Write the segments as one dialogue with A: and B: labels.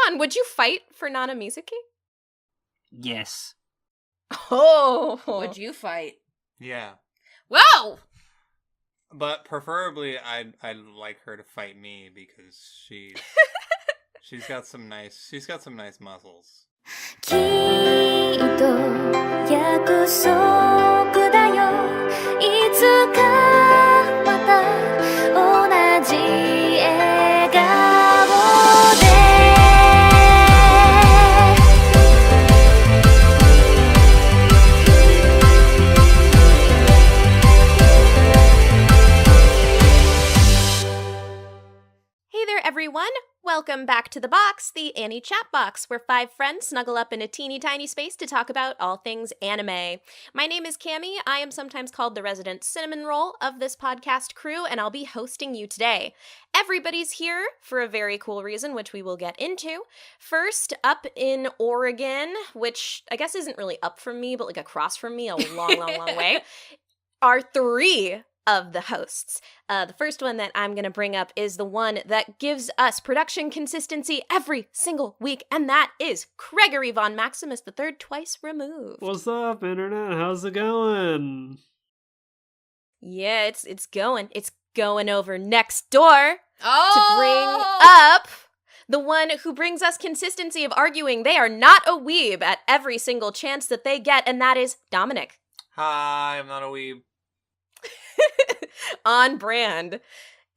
A: on, would you fight for Nana Mizuki?
B: Yes.
A: Oh!
C: Would you fight?
D: Yeah.
C: Whoa!
D: But preferably, I'd like her to fight me because she's got some nice muscles.
E: きっと約束だよいつかまた同じ笑顔で
A: Hey there, everyone! Welcome back to The Box, the Annie Chat Box, where 5 friends snuggle up in a teeny tiny space to talk about all things anime. My name is Cammie. I am sometimes called the resident cinnamon roll of this podcast crew, and I'll be hosting you today. Everybody's here for a very cool reason, which we will get into. First, up in Oregon, which I guess isn't really up from me, but like across from me a long, long way, are 3 of the hosts. The first one that I'm going to bring up is the one that gives us production consistency every single week, and that is Gregory Von Maximus III, twice removed.
B: What's up, Internet? How's it going?
A: Yeah, it's going. It's going over next door
C: Oh!
A: to bring up the one who brings us consistency of arguing they are not a weeb at every single chance that they get, and that is Dominic.
D: Hi, I'm not a weeb.
A: On brand.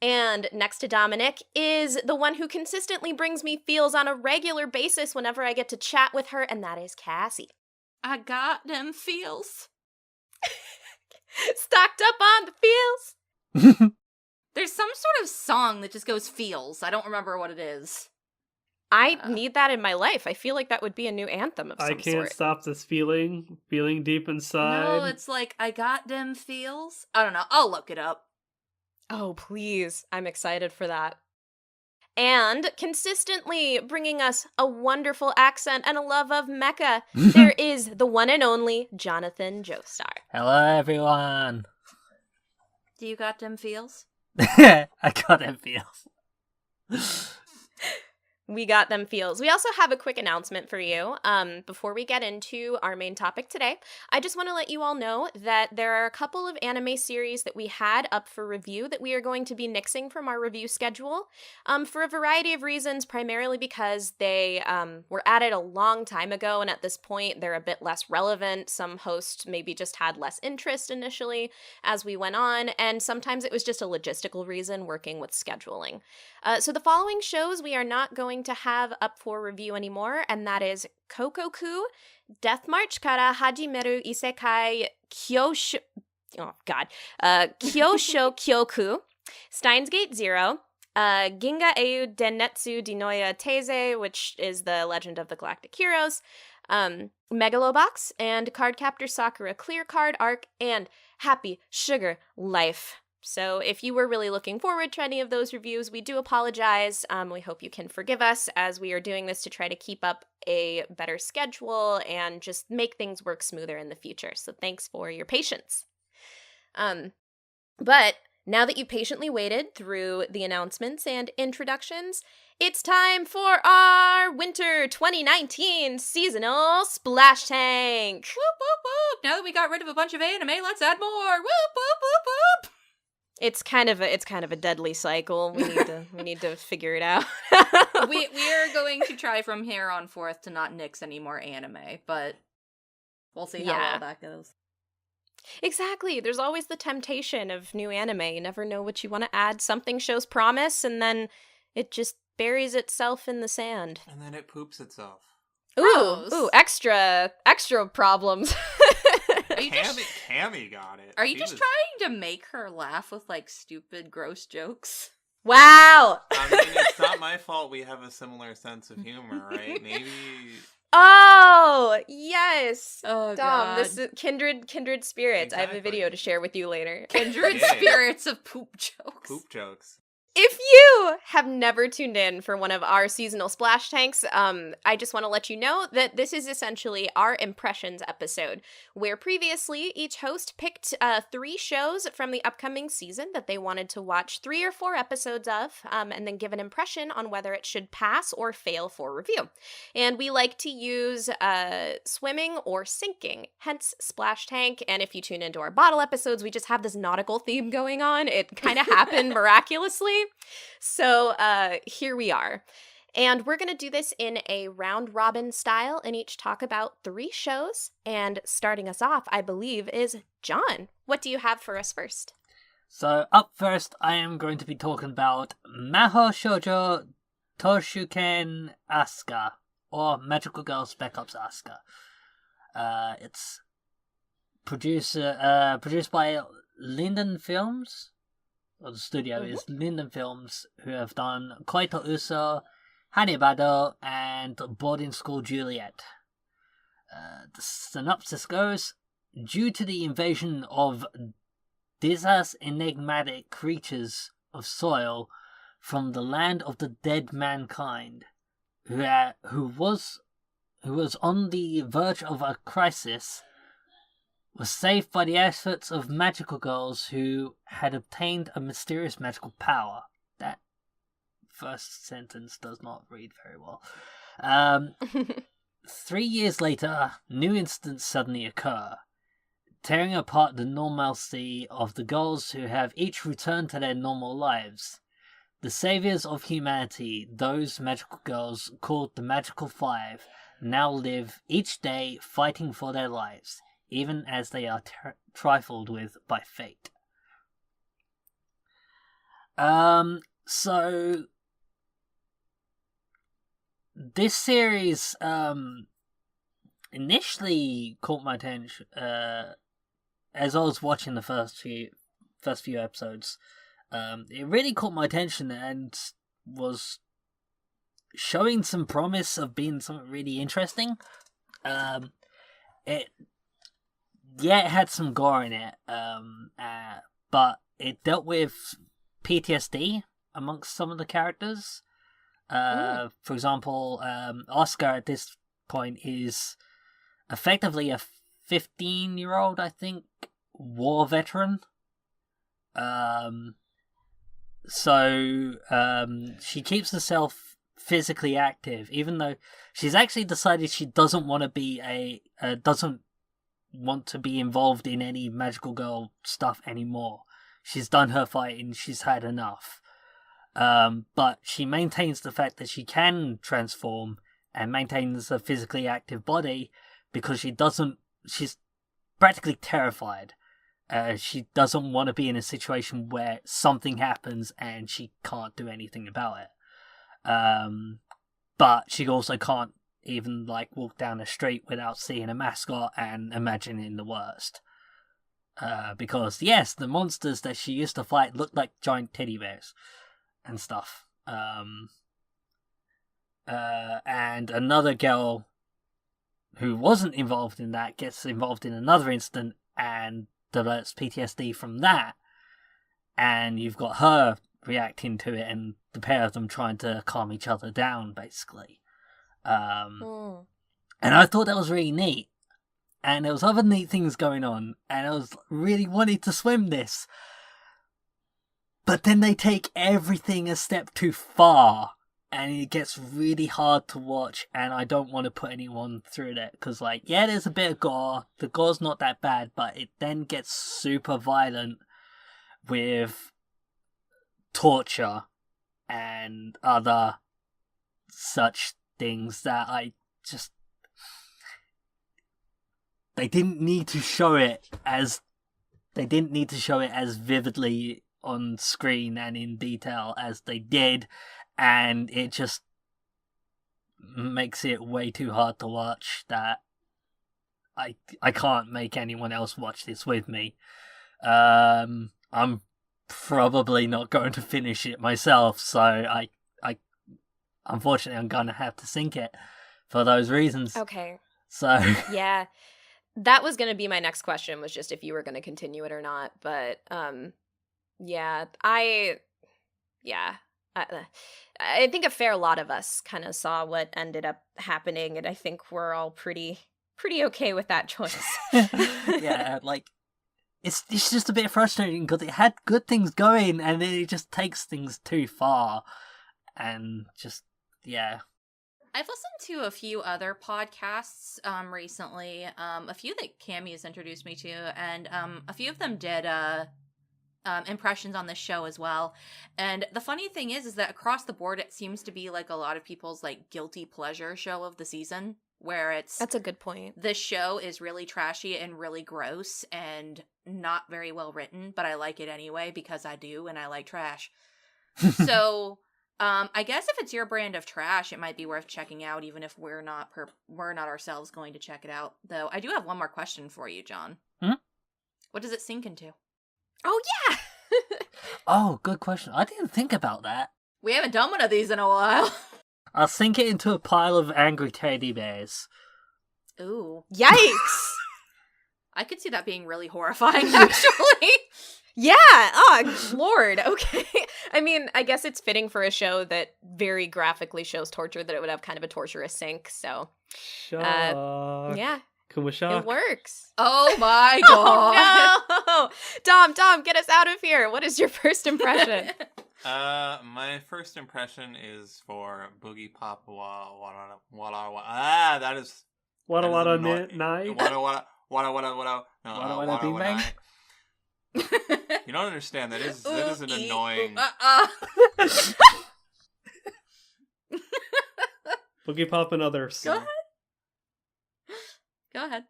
A: And next to Dominic is the one who consistently brings me feels on a regular basis whenever I get to chat with her, and that is Cassie.
C: I got them feels.
A: Stocked up on the feels.
C: There's some sort of song that just goes feels. I don't remember what it is.
A: I need that in my life. I feel like that would be a new anthem of some
B: I can't
A: sort.
B: stop this feeling deep inside.
C: No, it's like, I got them feels. I don't know. I'll look it up.
A: Oh, please. I'm excited for that. And consistently bringing us a wonderful accent and a love of mecha, there is the one and only Jonathan Joestar.
B: Hello, everyone.
C: Do you got them feels?
B: I got them feels.
A: We got them feels. We also have a quick announcement for you. Before we get into our main topic today, I just want to let you all know that there are a couple of anime series that we had up for review that we are going to be nixing from our review schedule for a variety of reasons, primarily because they were added a long time ago, and at this point, they're a bit less relevant. Some hosts maybe just had less interest initially as we went on, and sometimes it was just a logistical reason working with scheduling. So the following shows we are not going to have up for review anymore, and that is Kokoku, Death March Kara Hajimeru Isekai Kyosho... Oh, God. Kyosho Kyoku, Steins Gate Zero, Ginga Eiu Dennetsu Dinoya Teise, which is the Legend of the Galactic Heroes, Megalobox, and Cardcaptor Sakura Clear Card Arc, and Happy Sugar Life. So if you were really looking forward to any of those reviews, we do apologize. We hope you can forgive us as we are doing this to try to keep up a better schedule and just make things work smoother in the future. So thanks for your patience. But now that you patiently waited through the announcements and introductions, it's time for our Winter 2019 Seasonal Splash Tank.
C: Whoop, whoop, whoop. Now that we got rid of a bunch of anime, let's add more. Whoop, whoop, whoop, whoop.
A: It's kind of a deadly cycle. We need to figure it out.
C: we are going to try from here on forth to not nix any more anime, but we'll see how well that goes.
A: Exactly. There's always the temptation of new anime. You never know what you want to add. Something shows promise, and then it just buries itself in the sand.
D: And then it poops itself.
A: Ooh, extra problems.
D: Cammie got it.
C: Are you just trying to make her laugh with, like, stupid, gross jokes?
A: Wow!
D: I mean, it's not my fault we have a similar sense of humor, right? Maybe...
A: Oh, yes!
C: Oh,
A: Dom,
C: God.
A: this is kindred spirits.
D: Exactly.
A: I have a video to share with you later.
C: Kindred spirits of poop jokes.
D: Poop jokes.
A: If you have never tuned in for one of our seasonal splash tanks, I just want to let you know that this is essentially our impressions episode, where previously each host picked 3 shows from the upcoming season that they wanted to watch 3 or 4 episodes of, and then give an impression on whether it should pass or fail for review. And we like to use swimming or sinking, hence splash tank. And if you tune into our bottle episodes, we just have this nautical theme going on. It kind of happened miraculously. So here we are. And we're going to do this in a round robin style and each talk about 3 shows. And starting us off, I believe, is John. What do you have for us first?
B: So up first, I am going to be talking about Mahou Shoujo Toshuken Asuka, or Magical Girl Spec-Ops Asuka. It's produced by Linden Films. Or the studio is Linden Films, who have done Koito Uso, Hanibado, and Boarding School Juliet. The synopsis goes, due to the invasion of Diza's enigmatic creatures of soil from the land of the dead mankind, who was on the verge of a crisis, was saved by the efforts of magical girls who had obtained a mysterious magical power. That first sentence does not read very well. 3 years later, new incidents suddenly occur, tearing apart the normalcy of the girls who have each returned to their normal lives. The saviors of humanity, those magical girls called the Magical Five, now live each day fighting for their lives, even as they are trifled with by fate. So this series initially caught my attention as I was watching the first few episodes. It really caught my attention and was showing some promise of being something really interesting. It had some gore in it, but it dealt with PTSD amongst some of the characters. For example, Oscar at this point is effectively a 15-year-old, I think, war veteran. So she keeps herself physically active, even though she's actually decided she doesn't want to be doesn't want to be involved in any magical girl stuff anymore. She's done her fighting, she's had enough. But she maintains the fact that she can transform and maintains a physically active body because she's practically terrified. She doesn't want to be in a situation where something happens and she can't do anything about it. But she also can't even walk down the street without seeing a mascot and imagining the worst. Because yes, the monsters that she used to fight looked like giant teddy bears and stuff. And another girl who wasn't involved in that gets involved in another incident and develops PTSD from that. And you've got her reacting to it and the pair of them trying to calm each other down, basically. And I thought that was really neat. And there was other neat things going on. And I was really wanting to swim this. But then they take everything a step too far. And it gets really hard to watch. And I don't want to put anyone through that. Because, there's a bit of gore. The gore's not that bad. But it then gets super violent with torture and other such things that they didn't need to show it as vividly on screen and in detail as they did, and it just makes it way too hard to watch that I can't make anyone else watch this with me. I'm probably not going to finish it myself, so unfortunately I'm gonna have to sink it for those reasons.
A: Okay.
B: So
A: yeah, that was gonna be my next question, was just if you were gonna continue it or not. But I think a fair lot of us kind of saw what ended up happening, and I think we're all pretty okay with that choice.
B: Yeah, like it's just a bit frustrating because it had good things going, and then it just takes things too far, and just yeah.
C: I've listened to a few other podcasts recently, a few that Cammie has introduced me to, and a few of them did impressions on this show as well. And the funny thing is that across the board, it seems to be like a lot of people's like guilty pleasure show of the season, where it's
A: That's a good point.
C: this show is really trashy and really gross and not very well written, but I like it anyway because I do and I like trash. So I guess if it's your brand of trash, it might be worth checking out, even if we're not ourselves going to check it out. Though I do have one more question for you, John. What does it sink into?
A: Oh yeah.
B: Oh, good question. I didn't think about that.
C: We haven't done one of these in a while.
B: I'll sink it into a pile of angry teddy bears.
C: Ooh,
A: Yikes.
C: I could see that being really horrifying, actually.
A: Yeah. Oh, Lord. Okay. I mean, I guess it's fitting for a show that very graphically shows torture that it would have kind of a torturous sink. So,
F: Shock.
A: yeah,
F: Kumashock.
A: it works.
C: Oh my god.
A: Oh no! Dom, get us out of here. What is your first impression?
D: My first impression is for Boogiepop that is
F: Wada Wada
D: annoying.
F: Night.
B: Wada Bing Bang?
D: You don't understand. That is an annoying.
F: Boogiepop and others.
C: Go ahead. Go ahead.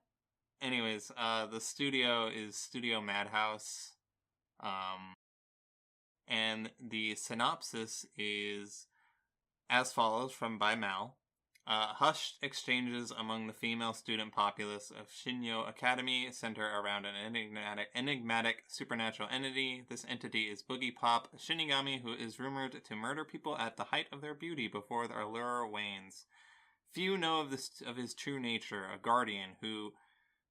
D: Anyways, the studio is Studio Madhouse. And the synopsis is as follows from by Mal. Hushed exchanges among the female student populace of Shinyo Academy center around an enigmatic supernatural entity. This entity is Boogiepop, a Shinigami who is rumored to murder people at the height of their beauty before their allure wanes. Few know of his true nature, a guardian who,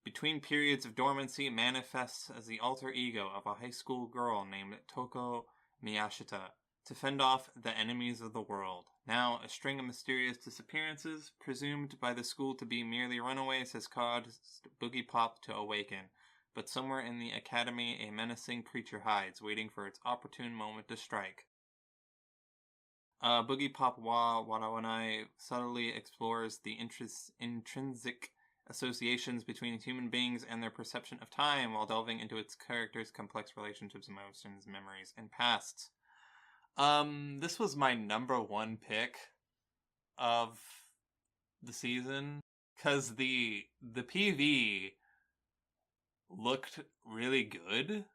D: between periods of dormancy, manifests as the alter ego of a high school girl named Toko Miyashita, to fend off the enemies of the world. Now, a string of mysterious disappearances, presumed by the school to be merely runaways, has caused Boogiepop to awaken. But somewhere in the academy, a menacing creature hides, waiting for its opportune moment to strike. Boogiepop wa Warawanai subtly explores the intrinsic associations between human beings and their perception of time, while delving into its characters' complex relationships, emotions, memories, and pasts. This was my number one pick of the season, because the PV looked really good.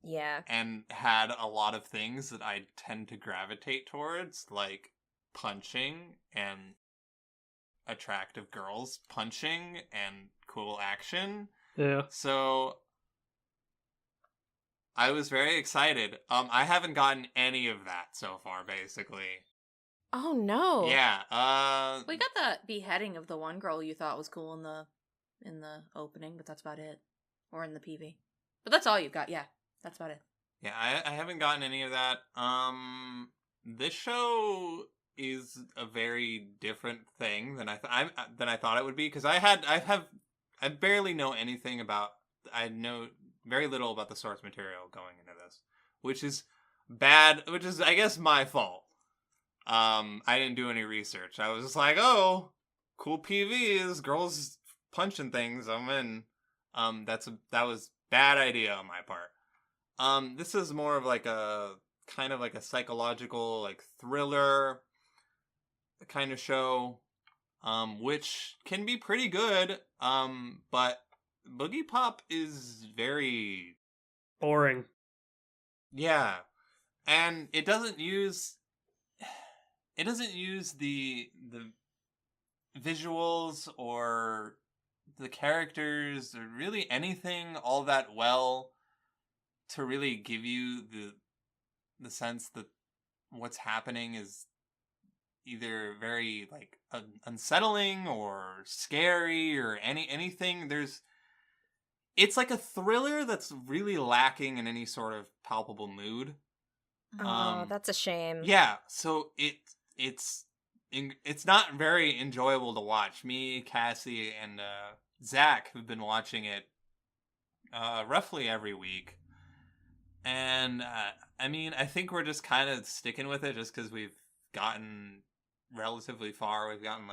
A: Yeah.
D: And had a lot of things that I tend to gravitate towards, like punching and attractive girls punching and cool action.
F: Yeah.
D: So I was very excited. I haven't gotten any of that so far, basically.
A: Oh no.
D: Yeah.
C: We got the beheading of the one girl you thought was cool in the opening, but that's about it. Or in the PV. But that's all you got, yeah. That's about it.
D: Yeah, I haven't gotten any of that. This show is a very different thing than I thought it would be, because I barely know anything about. I know very little about the source material going into this, which is bad. Which is, I guess, my fault. I didn't do any research. I was just like, oh, cool PVs, girls punching things. I'm in. That was bad idea on my part. This is more of like a kind of like a psychological, like thriller kind of show, which can be pretty good. But Boogiepop is very
F: boring.
D: Yeah, and it doesn't use the visuals or the characters or really anything all that well to really give you the sense that what's happening is either very like unsettling or scary or anything. It's like a thriller that's really lacking in any sort of palpable mood.
A: Oh, that's a shame.
D: Yeah, so it's not very enjoyable to watch. Me, Cassie, and Zach have been watching it roughly every week. And, I mean, I think we're just kind of sticking with it just because we've gotten relatively far. We've gotten,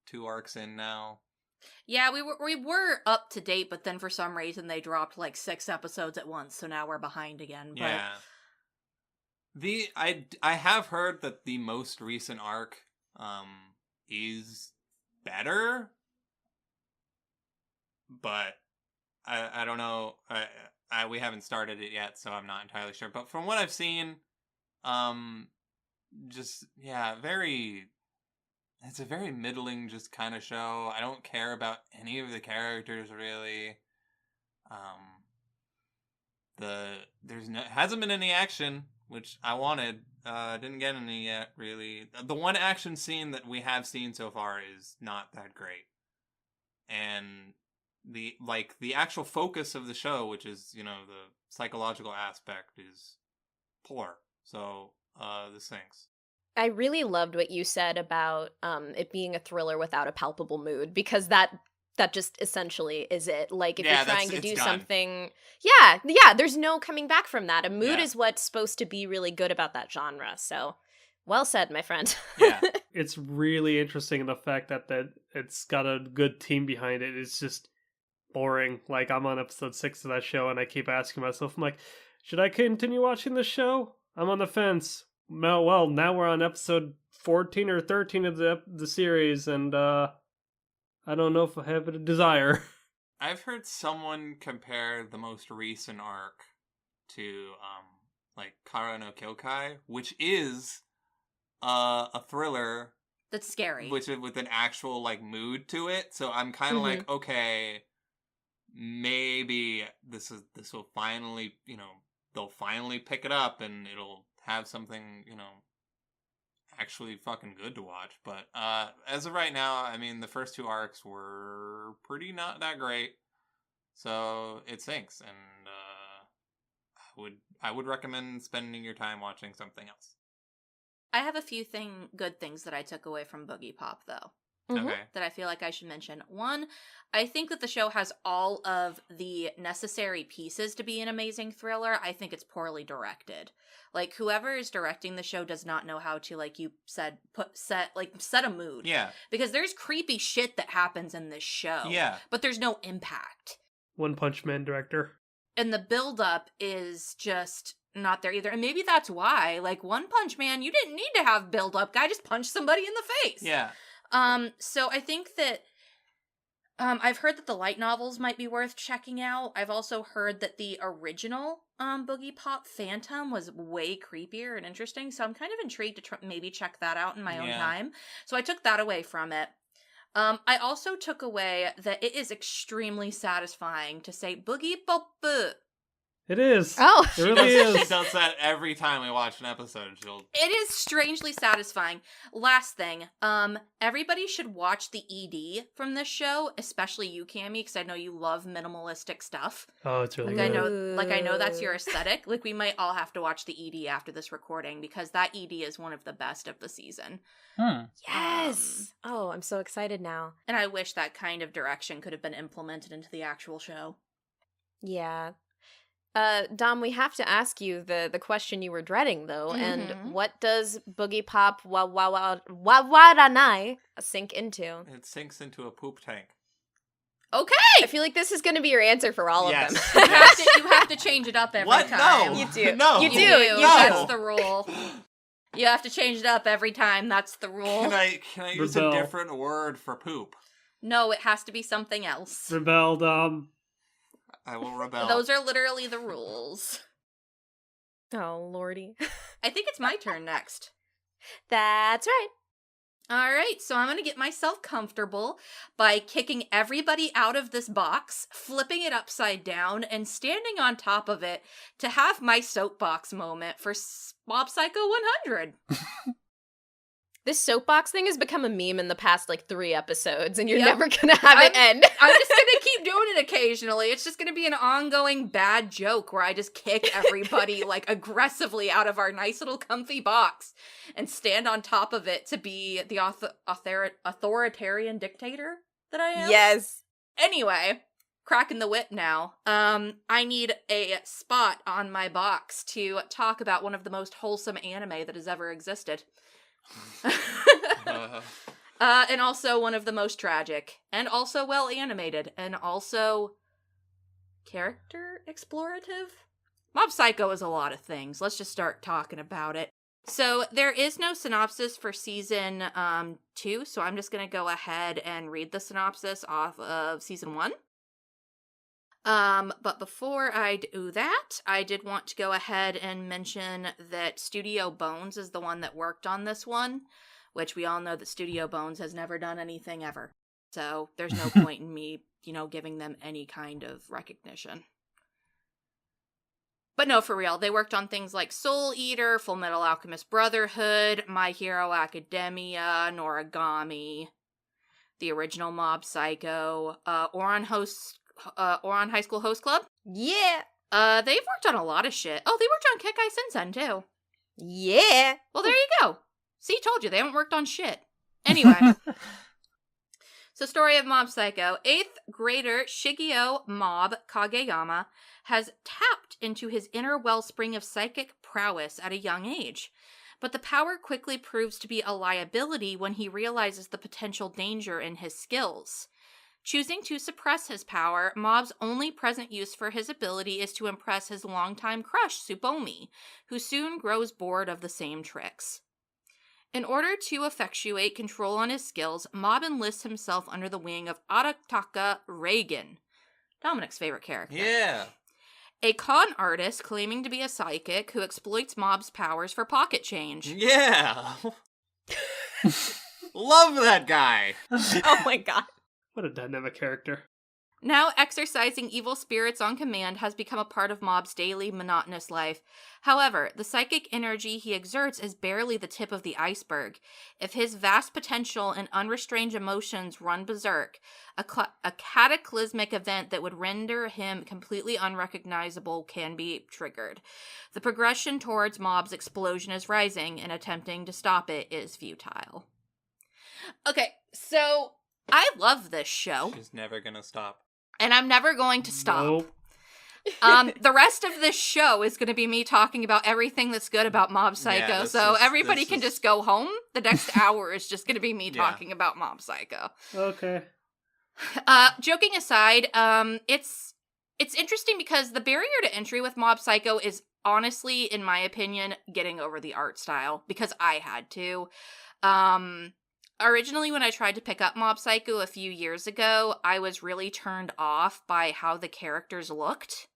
D: 2 arcs in now.
C: Yeah, we were up to date, but then for some reason they dropped 6 episodes at once, so now we're behind again. But...
D: yeah. I have heard that the most recent arc is better, but I don't know. We haven't started it yet, so I'm not entirely sure. But from what I've seen, it's a very middling just kind of show. I don't care about any of the characters really. Hasn't been any action, which I wanted. Didn't get any yet, really. The one action scene that we have seen so far is not that great. And the actual focus of the show, which is, the psychological aspect, is poor. So, this sinks.
A: I really loved what you said about it being a thriller without a palpable mood, because that just essentially is it. If you're trying to do something... Yeah, there's no coming back from that. A mood is what's supposed to be really good about that genre. So, well said, my friend.
D: Yeah.
F: It's really interesting in the fact that it's got a good team behind it. It's just boring. I'm on episode 6 of that show, and I keep asking myself, I'm like, should I continue watching this show? I'm on the fence. Well, now we're on episode 14 or 13 of the series, and I don't know if I have a desire.
D: I've heard someone compare the most recent arc to, Kara no Kyokai, which is a thriller
C: that's scary,
D: with an actual mood to it. So I'm kind of okay, maybe this will finally, they'll finally pick it up and it'll have something, actually fucking good to watch. But as of right now, I mean, the first 2 arcs were pretty not that great, so it sinks. And I would recommend spending your time watching something else.
C: I have a few good things that I took away from Boogiepop, though.
A: Mm-hmm.
D: Okay.
C: That I feel like I should mention. One, I think that the show has all of the necessary pieces to be an amazing thriller. I think it's poorly directed. Whoever is directing the show does not know how to, like you said, set a mood.
D: Yeah.
C: Because there's creepy shit that happens in this show.
D: Yeah.
C: But there's no impact.
F: One Punch Man director.
C: And the build-up is just not there either. And maybe that's why, One Punch Man, you didn't need to have build-up. Guy just punched somebody in the face.
D: Yeah.
C: So I think that I've heard that the light novels might be worth checking out. I've also heard that the original Boogiepop Phantom was way creepier and interesting, so I'm kind of intrigued to maybe check that out in my own time. So I took that away from it. I also took away that it is extremely satisfying to say Boogiepop.
F: It is.
A: Oh.
F: It really is.
D: She does that every time we watch an episode.
C: It is strangely satisfying. Last thing, everybody should watch the ED from this show, especially you, Cammy, because I know you love minimalistic stuff.
F: Oh, it's really
C: I
F: good.
C: know that's your aesthetic. We might all have to watch the ED after this recording, because that ED is one of the best of the season.
A: Yes! I'm so excited now.
C: And I wish that kind of direction could have been implemented into the actual show.
A: Yeah. Dom, we have to ask you the question you were dreading, though, and what does Boogiepop Wawaranai sink into?
D: It sinks into a poop tank.
C: Okay!
A: I feel like this is going to be your answer for all of them.
C: You have to change it up every time.
D: No!
A: You do.
D: No!
A: You do.
C: No.
A: You
C: That's the rule. You have to change it up every time. That's the rule.
D: Can I use a different word for poop?
C: No, it has to be something else.
F: Rebel, Dom.
D: I will rebel.
C: Those are literally the rules.
A: Oh, lordy.
C: I think it's my turn next.
A: That's right.
C: All right, so I'm going to get myself comfortable by kicking everybody out of this box, flipping it upside down, and standing on top of it to have my soapbox moment for Mob Psycho 100.
A: This soapbox thing has become a meme in the past, 3 episodes, and you're
C: Yep.
A: never gonna have it end.
C: I'm just gonna keep doing it occasionally. It's just gonna be an ongoing bad joke where I just kick everybody, aggressively out of our nice little comfy box and stand on top of it to be the authoritarian dictator that I am.
A: Yes.
C: Anyway, cracking the whip now. I need a spot on my box to talk about one of the most wholesome anime that has ever existed. And also one of the most tragic, and also well animated, and also character explorative. Mob Psycho is a lot of things. Let's just start talking about it. So there is no synopsis for season 2, so I'm just gonna go ahead and read the synopsis off of season 1. But before I do that, I did want to go ahead and mention that Studio Bones is the one that worked on this one, which we all know that Studio Bones has never done anything ever. So there's no point in me, giving them any kind of recognition. But no, for real, they worked on things like Soul Eater, Full Metal Alchemist Brotherhood, My Hero Academia, Noragami, the original Mob Psycho, Ouran High School Host Club.
A: Yeah.
C: They've worked on a lot of shit. Oh, they worked on Kekkai Sensen too.
A: Yeah.
C: Well, there you go. See, told you, they haven't worked on shit. Anyway. So, story of Mob Psycho. 8th grader Shigeo Mob Kageyama has tapped into his inner wellspring of psychic prowess at a young age. But the power quickly proves to be a liability when he realizes the potential danger in his skills. Choosing to suppress his power, Mob's only present use for his ability is to impress his longtime crush, Tsubomi, who soon grows bored of the same tricks. In order to effectuate control on his skills, Mob enlists himself under the wing of Arataka Reagan, Dominic's favorite character.
D: Yeah.
C: A con artist claiming to be a psychic who exploits Mob's powers for pocket change.
D: Yeah. Love that guy.
A: Oh my god.
F: What a dynamic character.
C: Now exercising evil spirits on command has become a part of Mob's daily, monotonous life. However, the psychic energy he exerts is barely the tip of the iceberg. If his vast potential and unrestrained emotions run berserk, a cataclysmic event that would render him completely unrecognizable can be triggered. The progression towards Mob's explosion is rising, and attempting to stop it is futile. Okay, so I love this show.
D: She's never gonna stop.
C: And I'm never going to stop.
F: Nope.
C: The rest of this show is going to be me talking about everything that's good about Mob Psycho.
D: Yeah,
C: So
D: this
C: everybody
D: is-
C: can just go home. The next hour is just going to be me
D: Yeah.
C: talking about Mob Psycho.
F: Okay.
C: Joking aside, it's interesting because the barrier to entry with Mob Psycho is honestly, in my opinion, getting over the art style, because I had to. Originally, when I tried to pick up Mob Psycho a few years ago, I was really turned off by how the characters looked.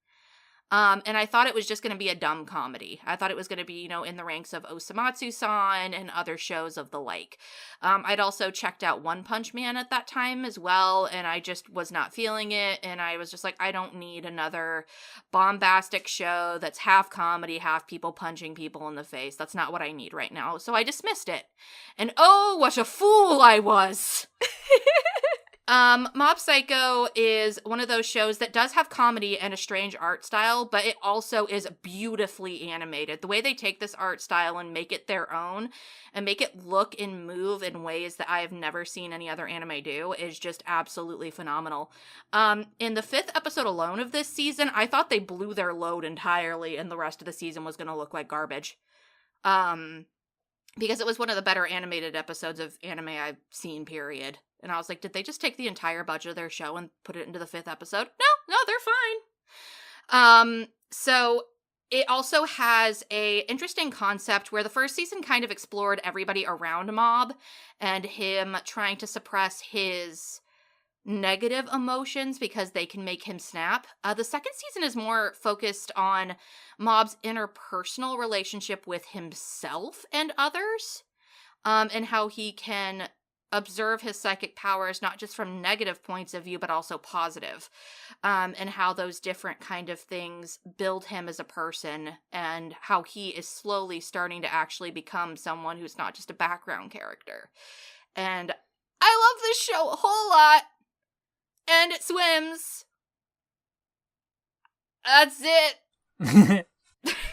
C: And I thought it was just going to be a dumb comedy. I thought it was going to be, in the ranks of Osamatsu-san and other shows of the like. I'd also checked out One Punch Man at that time as well, and I just was not feeling it, and I was just like, I don't need another bombastic show that's half comedy, half people punching people in the face. That's not what I need right now. So I dismissed it. And oh, what a fool I was! Mob Psycho is one of those shows that does have comedy and a strange art style, but it also is beautifully animated. The way they take this art style and make it their own, and make it look and move in ways that I have never seen any other anime do, is just absolutely phenomenal. In the 5th episode alone of this season, I thought they blew their load entirely, and the rest of the season was going to look like garbage. Because it was one of the better animated episodes of anime I've seen, period. And I was like, did they just take the entire budget of their show and put it into the 5th episode? No, they're fine. So it also has a interesting concept where the first season kind of explored everybody around Mob and him trying to suppress his negative emotions because they can make him snap. The second season is more focused on Mob's interpersonal relationship with himself and others, and how he can observe his psychic powers not just from negative points of view but also positive, and how those different kind of things build him as a person, and how he is slowly starting to actually become someone who's not just a background character. And I love this show a whole lot, and it swims. That's it.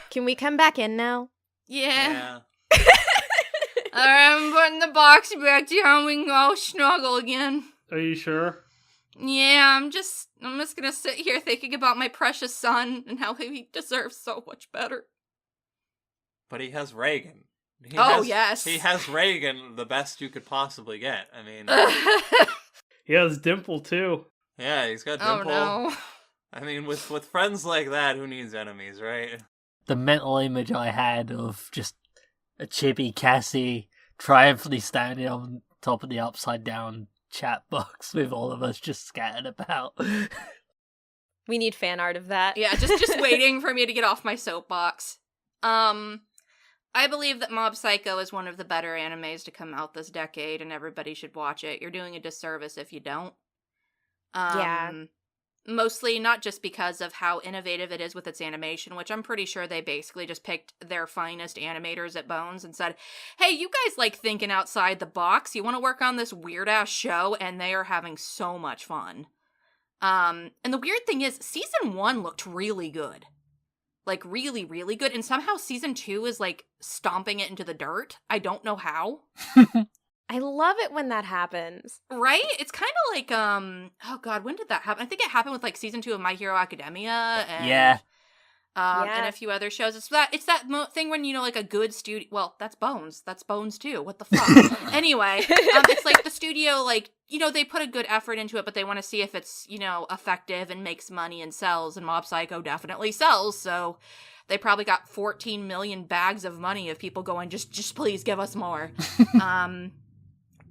A: Can we come back in now?
C: Yeah. I'm putting the box back down. We can all snuggle again.
F: Are you sure?
C: Yeah, I'm just gonna sit here thinking about my precious son and how he deserves so much better.
D: But he has Reagan.
C: Yes.
D: He has Reagan, the best you could possibly get. I mean...
F: He has Dimple, too.
D: Yeah, he's got Dimple.
C: Oh, no.
D: I mean, with friends like that, who needs enemies, right?
B: The mental image I had of just a chibi Cassie triumphantly standing on top of the upside down chat box with all of us just scattered about.
A: We need fan art of that.
C: Yeah, just waiting for me to get off my soapbox. I believe that Mob Psycho is one of the better animes to come out this decade, and everybody should watch it. You're doing a disservice if you don't.
A: Yeah.
C: Mostly not just because of how innovative it is with its animation, which I'm pretty sure they basically just picked their finest animators at Bones and said, hey, you guys like thinking outside the box. You want to work on this weird-ass show? And they are having so much fun. And the weird thing is, Season 1 looked really good. Like, really, really good. And somehow Season 2 is, like, stomping it into the dirt. I don't know how.
A: I love it when that happens.
C: Right? It's kind of like, oh god, when did that happen? I think it happened with, like, Season 2 of My Hero Academia. And,
B: Yeah.
C: And a few other shows. It's that thing when, you know, like, a good studio... Well, that's Bones. That's Bones, too. What the fuck? Anyway, it's like the studio, like, you know, they put a good effort into it, but they want to see if it's, you know, effective and makes money and sells, and Mob Psycho definitely sells, so they probably got 14 million bags of money of people going, just please give us more.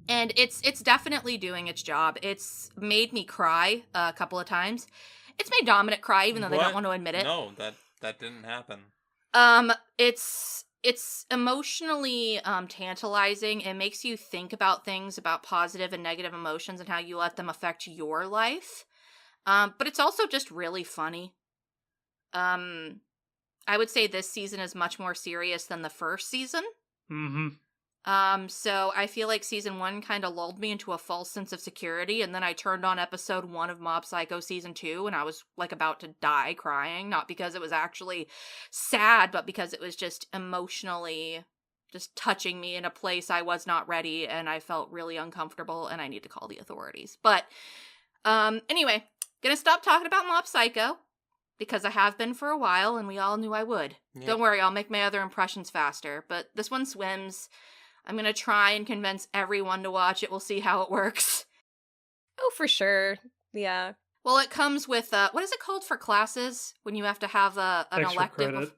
C: And it's definitely doing its job. It's made me cry a couple of times. It's made Dominic cry, even though they don't want to admit it.
D: No, that didn't happen.
C: It's emotionally tantalizing. It makes you think about things, about positive and negative emotions and how you let them affect your life. But it's also just really funny. I would say this season is much more serious than the first season.
F: Mm-hmm.
C: So I feel like Season 1 kind of lulled me into a false sense of security, and then I turned on Episode 1 of Mob Psycho Season 2, and I was, like, about to die crying, not because it was actually sad, but because it was just emotionally just touching me in a place I was not ready, and I felt really uncomfortable, and I need to call the authorities. But, anyway, gonna stop talking about Mob Psycho, because I have been for a while, and we all knew I would.
D: Yeah.
C: Don't worry, I'll make my other impressions faster, but this one swims. I'm going to try and convince everyone to watch it. We'll see how it works.
A: Oh, for sure. Yeah.
C: Well, it comes with, what is it called for classes? When you have to have an
F: Extra
C: elective?
F: credit.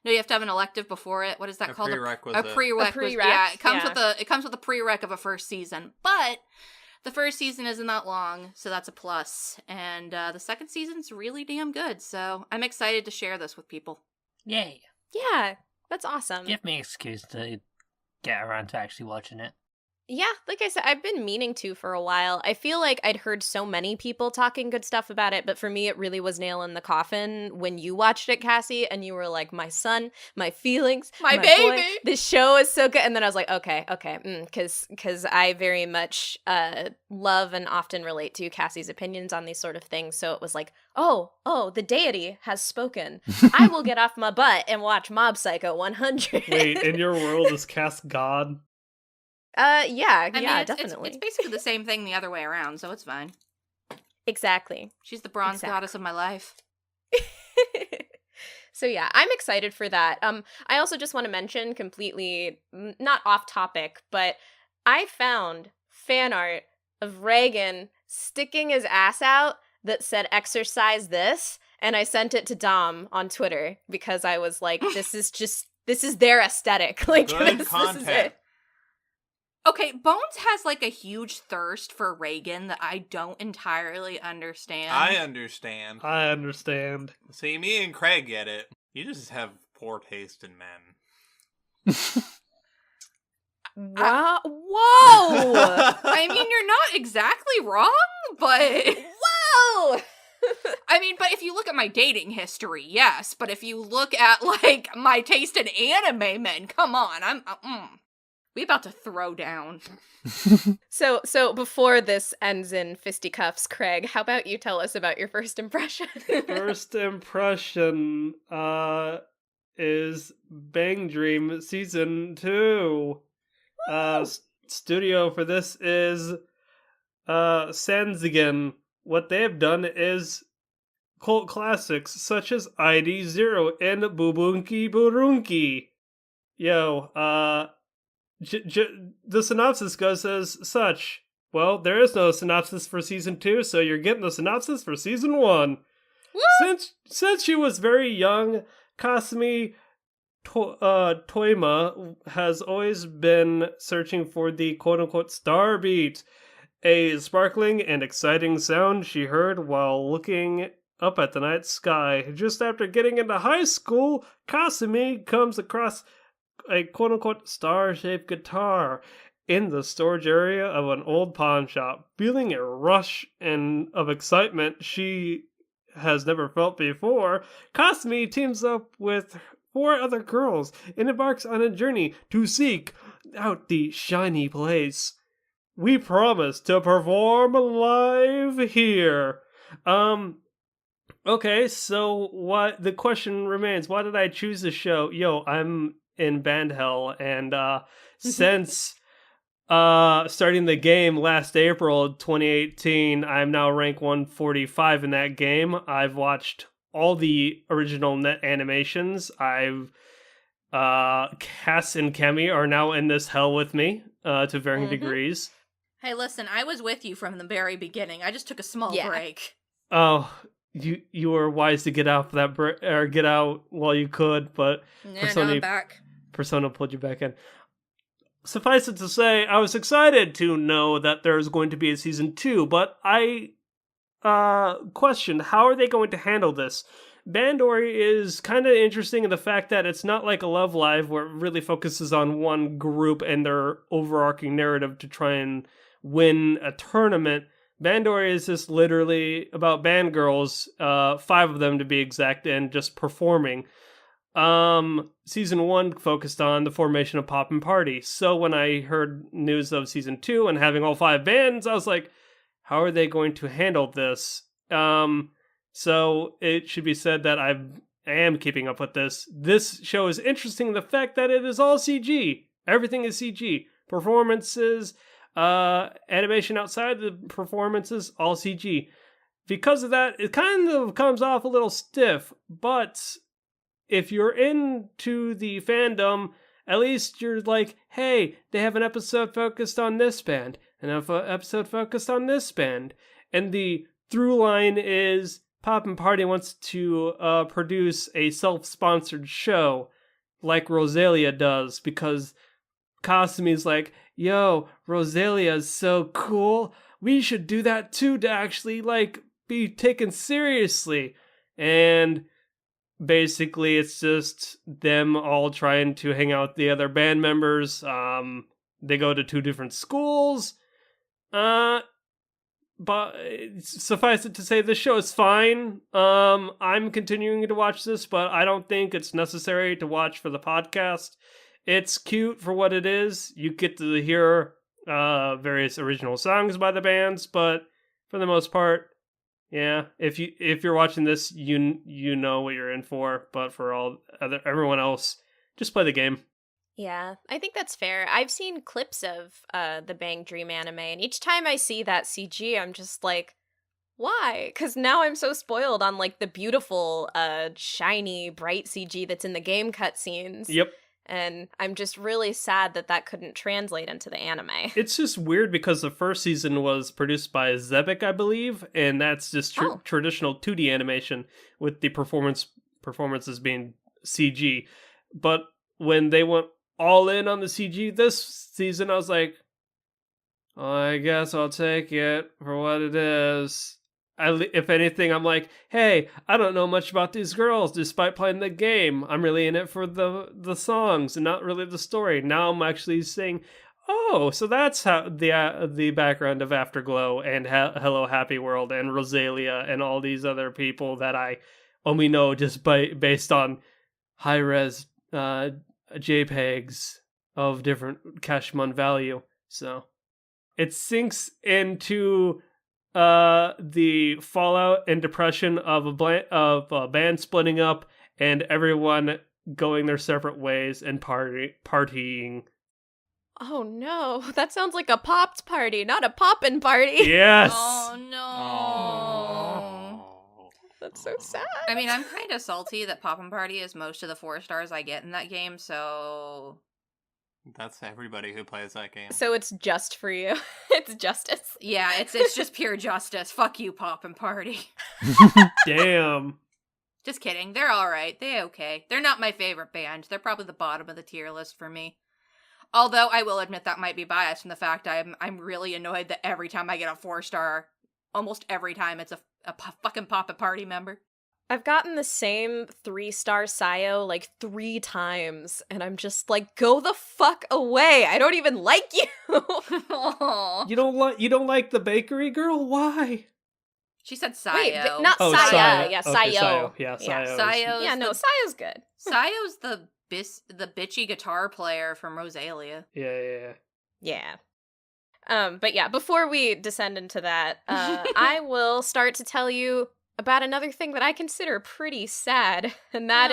C: No, you have to have an elective before it. What is that called?
D: Prerequisite.
C: A prerequisite.
A: A prereq,
C: Yeah, it comes
A: yeah.
C: with a prereq of a first season. But the first season isn't that long, so that's a plus. And the second season's really damn good, so I'm excited to share this with people.
B: Yay.
A: Yeah, that's awesome.
B: Give me an excuse to get around to actually watching it.
A: Yeah, like I said, I've been meaning to for a while. I feel like I'd heard so many people talking good stuff about it, but for me, it really was nail in the coffin when you watched it, Cassie, and you were like, my son, my feelings,
C: My
A: boy,
C: baby.
A: this show is so good. And then I was like, okay, because I very much love and often relate to Cassie's opinions on these sort of things. So it was like, oh, the deity has spoken. I will get off my butt and watch Mob Psycho 100.
F: Wait, in your world is Cass God?
A: Yeah,
C: I mean,
A: definitely.
C: It's basically the same thing the other way around, so it's fine.
A: Exactly.
C: She's the bronze
A: Exactly.
C: goddess of my life.
A: So yeah, I'm excited for that. I also just want to mention, completely not off topic, but I found fan art of Reagan sticking his ass out that said "exercise this," and I sent it to Dom on Twitter because I was like, this is their aesthetic. Like,
D: Good
A: this is
D: content.
A: it.
C: Okay, Bones has, like, a huge thirst for Reagan that I don't entirely understand.
D: I understand.
F: I understand.
D: See, me and Craig get it. You just have poor taste in men.
A: Wow. Whoa!
C: I mean, you're not exactly wrong, but
A: Whoa!
C: I mean, but if you look at my dating history, yes. But if you look at like my taste in anime men, come on, we about to throw down.
A: So before this ends in fisticuffs, Craig, how about you tell us about your first impression?
F: First impression is Bang Dream Season 2. Studio for this is Sanzigen. What they have done is cult classics such as ID Zero and Bubunki Burunki. Yo, the synopsis goes as such. Well, there is no synopsis for Season 2, so you're getting the synopsis for Season 1.
C: Woo!
F: Since she was very young, Kasumi Toima has always been searching for the quote-unquote star beat, a sparkling and exciting sound she heard while looking up at the night sky. Just after getting into high school, Kasumi comes across a quote-unquote star-shaped guitar in the storage area of an old pawn shop. Feeling a rush of excitement she has never felt before, Kasumi teams up with 4 other girls and embarks on a journey to seek out the shiny place. We promise to perform live here. Okay, so what the question remains, why did I choose the show? Yo, I'm in band hell, and since starting the game last April 2018, I'm now rank 145 in that game. I've watched all the original net animations. Cass and Kemi are now in this hell with me to varying degrees.
C: Hey, listen, I was with you from the very beginning. I just took a small break.
F: Oh, you were wise to get out for that or get out while you could, but
C: Yeah, now I'm back.
F: Persona pulled you back in. Suffice it to say, I was excited to know that there's going to be a season 2, but I questioned how are they going to handle this. Bandori is kind of interesting in the fact that it's not like a Love Live where it really focuses on one group and their overarching narrative to try and win a tournament. Bandori is just literally about band girls, 5 of them to be exact, and just performing. Season 1 focused on the formation of Pop and Party. So when I heard news of Season 2 and having all 5 bands, I was like, how are they going to handle this? So it should be said that I am keeping up with this. This show is interesting in the fact that it is all CG. Everything is CG. Performances, animation outside the performances, all CG. Because of that, it kind of comes off a little stiff, but if you're into the fandom, at least you're like, hey, they have an episode focused on this band, an episode focused on this band. And the through line is Pop and Party wants to produce a self-sponsored show like Rosalia does, because Kasumi's like, yo, Rosalia is so cool. We should do that too to actually like be taken seriously. And basically it's just them all trying to hang out with the other band members. They go to 2 different schools. But suffice it to say, this show is fine. I'm continuing to watch this, but I don't think it's necessary to watch for the podcast. It's cute for what it is. You get to hear various original songs by the bands, but for the most part, yeah. If you're watching this, you know what you're in for. But for everyone else, just play the game.
A: Yeah, I think that's fair. I've seen clips of the Bang Dream anime, and each time I see that CG, I'm just like, why? Because now I'm so spoiled on like the beautiful, shiny, bright CG that's in the game cutscenes.
F: Yep.
A: And I'm just really sad that couldn't translate into the anime.
F: It's just weird because the first season was produced by Zebic, I believe, and that's just traditional 2D animation with the performances being CG. But when they went all in on the CG this season, I was like, I guess I'll take it for what it is. If anything, I'm like, hey, I don't know much about these girls despite playing the game. I'm really in it for the songs and not really the story. Now I'm actually saying, Oh, so that's how the background of Afterglow and Hello Happy World and Rosalia and all these other people that I only know just based on high-res JPEGs of different Cashmon value. So it sinks into the fallout and depression of a band splitting up and everyone going their separate ways and partying.
A: Oh no, that sounds like a popped party, not a poppin' party.
F: Yes.
C: Oh no.
D: Oh.
A: That's so sad.
C: I mean, I'm kind of salty that Poppin' Party is most of the 4 stars I get in that game, so...
D: That's everybody who plays that game.
A: So it's just for you. It's justice.
C: Yeah, it's just pure justice. Fuck you, Poppin' Party.
F: Damn.
C: Just kidding. They're alright. They're okay. They're not my favorite band. They're probably the bottom of the tier list for me. Although, I will admit that might be biased from the fact I'm really annoyed that every time I get a 4-star, almost every time it's a fucking Poppin' Party member.
A: I've gotten the same 3-star Sayo like 3 times, and I'm just like, go the fuck away. I don't even like you.
C: Aw.
F: You don't like the bakery girl? Why?
C: She said Sayo.
A: Wait, not
F: Oh,
A: Saya.
F: Sayo.
A: Yeah,
F: Okay,
A: Sayo.
F: Sayo. Yeah,
A: Yeah,
F: Sayo.
C: Sayo's
A: Yeah, no,
C: the,
A: Sayo's good.
C: Sayo's the bitchy guitar player from Rosalia.
F: Yeah.
A: Yeah. But yeah, before we descend into that, I will start to tell you about another thing that I consider pretty sad, and that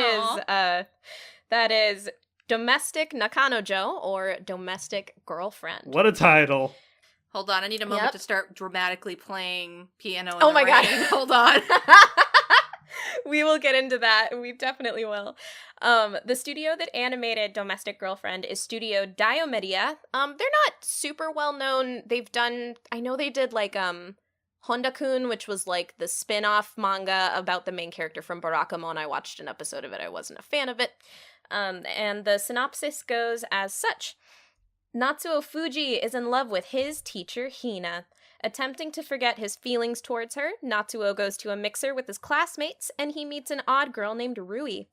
A: is domestic nakanojo, or domestic girlfriend.
F: What a title.
C: Hold on, I need a moment
A: Yep.
C: to start dramatically playing piano in
A: Oh
C: the
A: my God.
C: rain. Hold on.
A: We will get into that. We definitely will. The studio that animated Domestic Girlfriend is Studio Diomedia. They're not super well known. I know they did like Honda-kun, which was like the spin-off manga about the main character from Barakamon. I watched an episode of it. I wasn't a fan of it. And the synopsis goes as such. Natsuo Fuji is in love with his teacher, Hina. Attempting to forget his feelings towards her, Natsuo goes to a mixer with his classmates, and he meets an odd girl named Rui.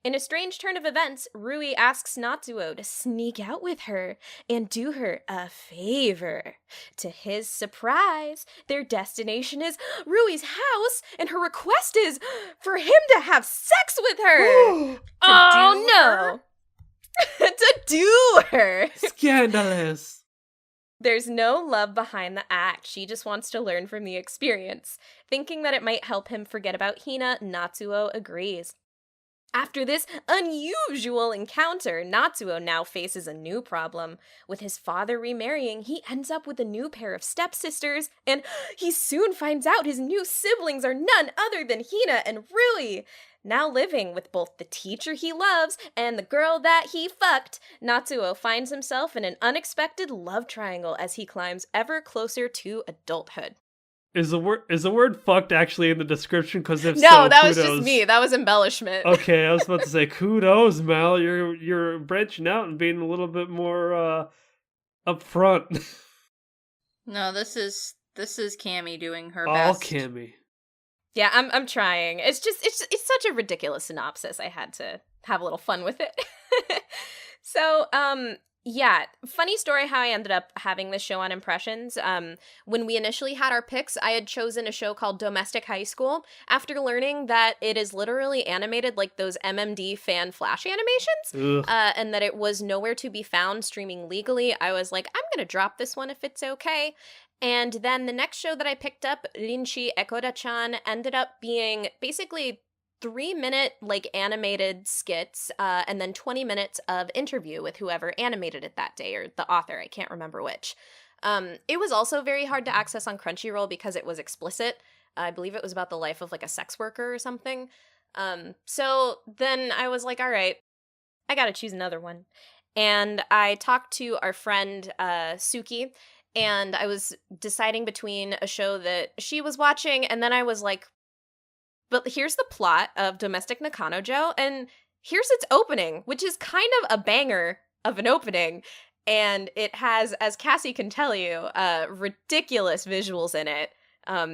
A: In a strange turn of events, Rui asks Natsuo to sneak out with her and do her a favor. To his surprise, their destination is Rui's house, and her request is for him to have sex with her. Oh no! To do her!
F: Scandalous.
A: There's no love behind the act. She just wants to learn from the experience. Thinking that it might help him forget about Hina, Natsuo agrees. After this unusual encounter, Natsuo now faces a new problem. With his father remarrying, he ends up with a new pair of stepsisters, and he soon finds out his new siblings are none other than Hina and Rui. Now living with both the teacher he loves and the girl that he fucked, Natsuo finds himself in an unexpected love triangle as he climbs ever closer to adulthood.
F: Is the word "fucked" actually in the description? Because if
A: No,
F: so,
A: that was
F: kudos.
A: just me. That was embellishment.
F: Okay, I was about to say kudos, Mal. You're branching out and being a little bit more upfront.
C: No, this is Cammy doing her
F: All
C: best.
F: Kimmy.
A: Yeah, I'm trying. It's such a ridiculous synopsis. I had to have a little fun with it. So, yeah, funny story how I ended up having this show on Impressions. When we initially had our picks, I had chosen a show called Domestic High School after learning that it is literally animated like those MMD fan flash animations, and that it was nowhere to be found streaming legally. I was like, I'm gonna drop this one if it's okay. And then the next show that I picked up, Rinshi Ekoda-chan, ended up being basically 3-minute like animated skits, and then 20 minutes of interview with whoever animated it that day, or the author, I can't remember which. It was also very hard to access on Crunchyroll because it was explicit. I believe it was about the life of like a sex worker or something. So then I was like, all right, I gotta choose another one. And I talked to our friend Suki, and I was deciding between a show that she was watching, and then I was like, but here's the plot of Domestic Nakanojo, and here's its opening, which is kind of a banger of an opening, and it has, as Cassie can tell you, ridiculous visuals in it,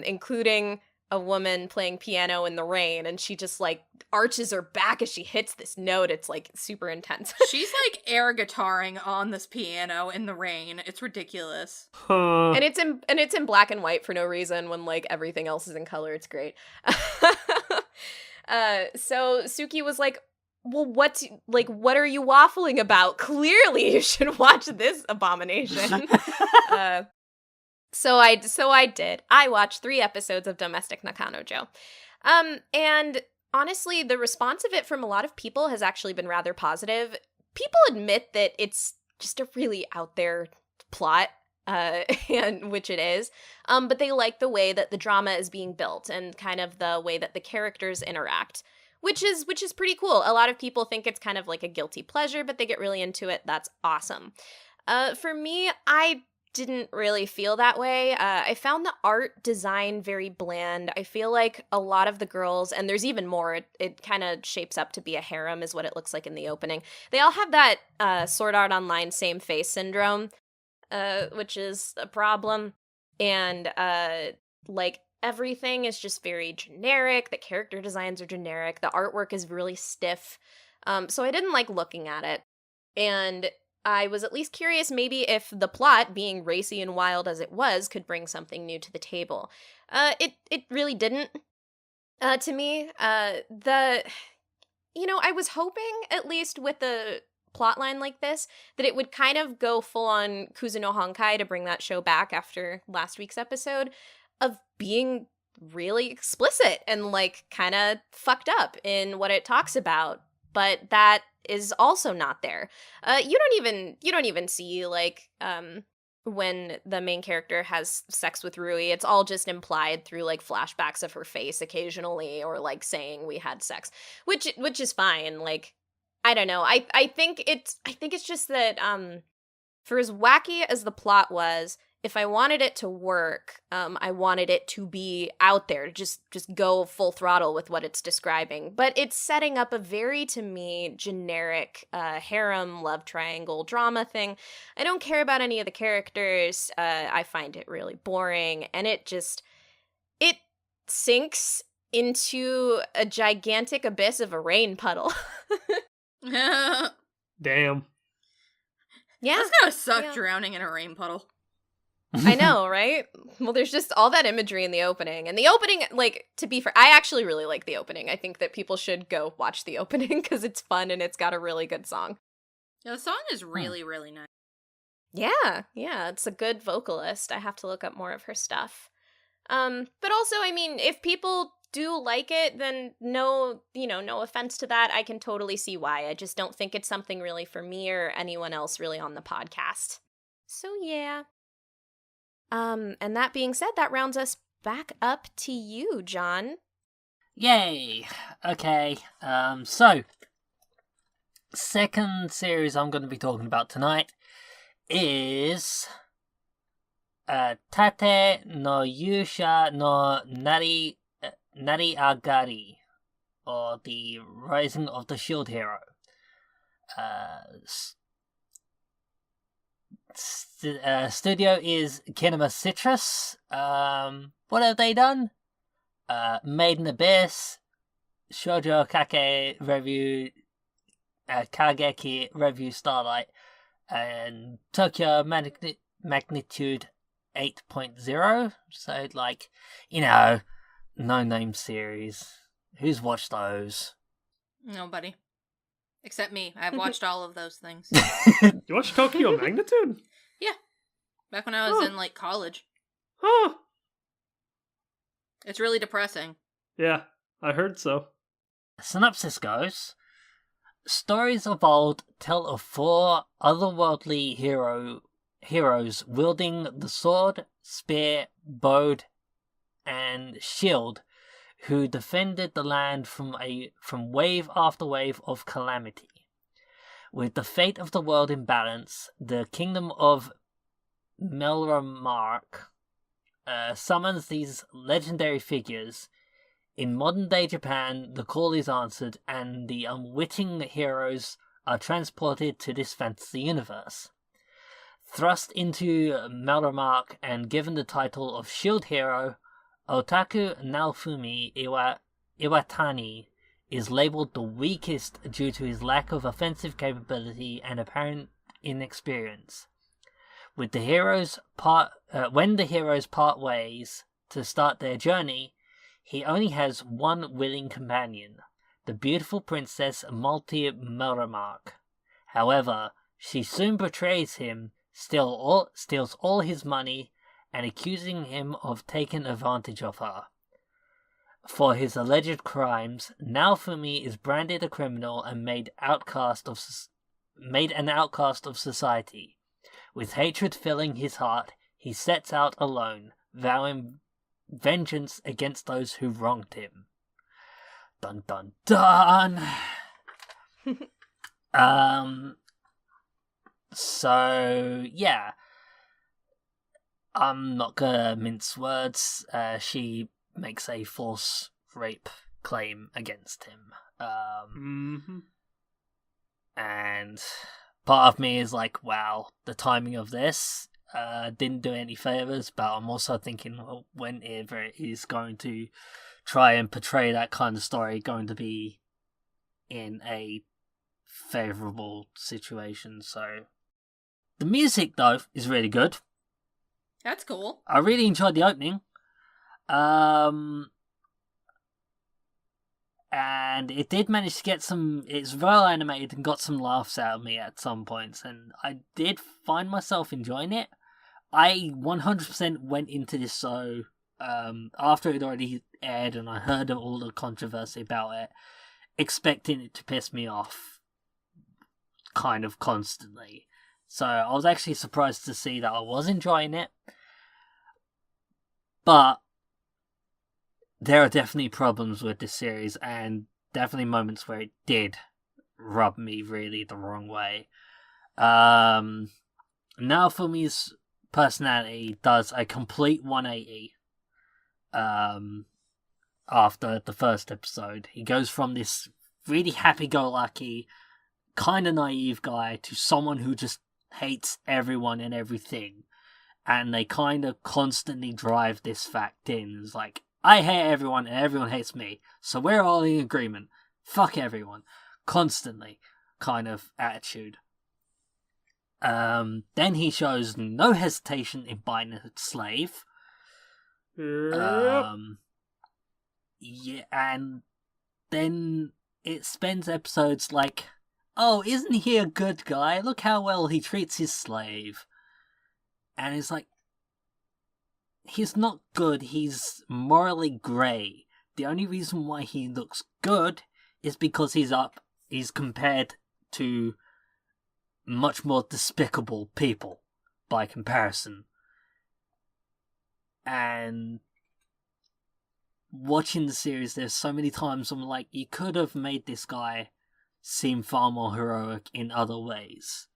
A: including a woman playing piano in the rain, and she just like arches her back as she hits this note. It's like super intense.
C: She's like air guitaring on this piano in the rain. It's ridiculous.
F: Huh.
A: And it's in black and white for no reason when like everything else is in color. It's great. So Suki was like, well, what are you waffling about? Clearly you should watch this abomination. So I did. I watched 3 episodes of Domestic Nakanojo. And honestly, the response of it from a lot of people has actually been rather positive. People admit that it's just a really out there plot, and which it is. But they like the way that the drama is being built and kind of the way that the characters interact, which is pretty cool. A lot of people think it's kind of like a guilty pleasure, but they get really into it. That's awesome. For me, I didn't really feel that way. I found the art design very bland. I feel like a lot of the girls, and there's even more, it kind of shapes up to be a harem is what it looks like in the opening. They all have that Sword Art Online same face syndrome, which is a problem. And like everything is just very generic. The character designs are generic. The artwork is really stiff. So I didn't like looking at it. And I was at least curious maybe if the plot, being racy and wild as it was, could bring something new to the table. It really didn't, to me. I was hoping, at least with the plotline like this, that it would kind of go full-on Kuzuno Honkai to bring that show back after last week's episode, of being really explicit and, like, kind of fucked up in what it talks about. But that is also not there. You don't even see like when the main character has sex with Rui. It's all just implied through like flashbacks of her face occasionally, or like saying we had sex, which is fine. Like, I don't know. I think it's just that for as wacky as the plot was, if I wanted it to work, I wanted it to be out there, just go full throttle with what it's describing. But it's setting up a very, to me, generic harem love triangle drama thing. I don't care about any of the characters. I find it really boring, and it sinks into a gigantic abyss of a rain puddle.
F: Damn.
A: Yeah.
C: That's gotta suck,
A: yeah.
C: drowning in a rain puddle.
A: I know, right? Well, there's just all that imagery in the opening. And the opening, like, to be fair, I actually really like the opening. I think that people should go watch the opening because it's fun and it's got a really good song.
C: Yeah, the song is really, really nice.
A: Yeah, it's a good vocalist. I have to look up more of her stuff. But also, I mean, if people do like it, then no offense to that. I can totally see why. I just don't think it's something really for me or anyone else really on the podcast. So, yeah. And that being said, that rounds us back up to you, John.
B: Yay! Okay, so, second series I'm going to be talking about tonight is Tate no Yuusha no Nariagari, or The Rising of the Shield Hero. Studio is Kinema Citrus. What have they done? Made in Abyss, Shoujo Kake Review, Kageki Review Starlight, and Tokyo Magnitude 8.0. So, like, no-name series. Who's watched those?
C: Nobody. Except me. I've watched all of those things.
F: You watched Tokyo Magnitude?
C: Yeah. Back when I was in, like, college.
F: Huh.
C: It's really depressing.
F: Yeah, I heard so.
B: Synopsis goes, stories of old tell of 4 otherworldly heroes wielding the sword, spear, bow, and shield, who defended the land from wave after wave of calamity. With the fate of the world in balance, the kingdom of Melramark summons these legendary figures. In modern-day Japan, the call is answered, and the unwitting heroes are transported to this fantasy universe. Thrust into Melramark and given the title of Shield Hero, Otaku Naofumi Iwatani is labeled the weakest due to his lack of offensive capability and apparent inexperience. When the heroes part ways to start their journey, he only has one willing companion, the beautiful princess Multi Muramark. However, she soon betrays him, steals all his money, and accusing him of taking advantage of her. For his alleged crimes, Naofumi is branded a criminal and made an outcast of society. With hatred filling his heart, he sets out alone, vowing vengeance against those who wronged him. Dun dun dun! So, yeah. I'm not gonna mince words. She makes a false rape claim against him. And part of me is like, wow, the timing of this didn't do any favors, but I'm also thinking, well, whenever he's going to try and portray that kind of story, going to be in a favorable situation. So the music, though, is really good.
C: That's cool.
B: I really enjoyed the opening. And it did manage to get it's well animated and got some laughs out of me at some points, and I did find myself enjoying it. I 100% went into this show after it already aired and I heard all the controversy about it, expecting it to piss me off kind of constantly. So I was actually surprised to see that I was enjoying it. But there are definitely problems with this series, and definitely moments where it did rub me really the wrong way. Naofumi's personality does a complete 180 after the first episode. He goes from this really happy-go-lucky, kind of naive guy to someone who just hates everyone and everything. And they kind of constantly drive this fact in. It's like, I hate everyone and everyone hates me, so we're all in agreement. Fuck everyone. Constantly kind of attitude. Then he shows no hesitation in buying a slave.
F: Yep.
B: Yeah, and then it spends episodes like, oh, isn't he a good guy? Look how well he treats his slave. And it's like, he's not good, he's morally grey. The only reason why he looks good is because he's compared to much more despicable people by comparison. And watching the series, there's so many times I'm like, you could have made this guy seem far more heroic in other ways.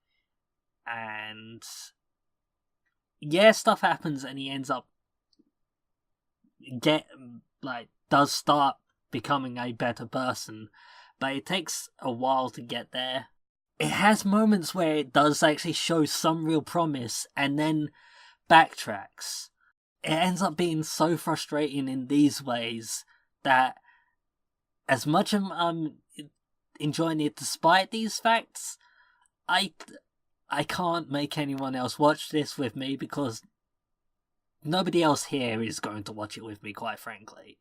B: And yeah, stuff happens and he ends up does start becoming a better person, but it takes a while to get there. It has moments where it does actually show some real promise and then backtracks. It ends up being so frustrating in these ways that as much as I'm enjoying it despite these facts, I can't make anyone else watch this with me because nobody else here is going to watch it with me, quite frankly.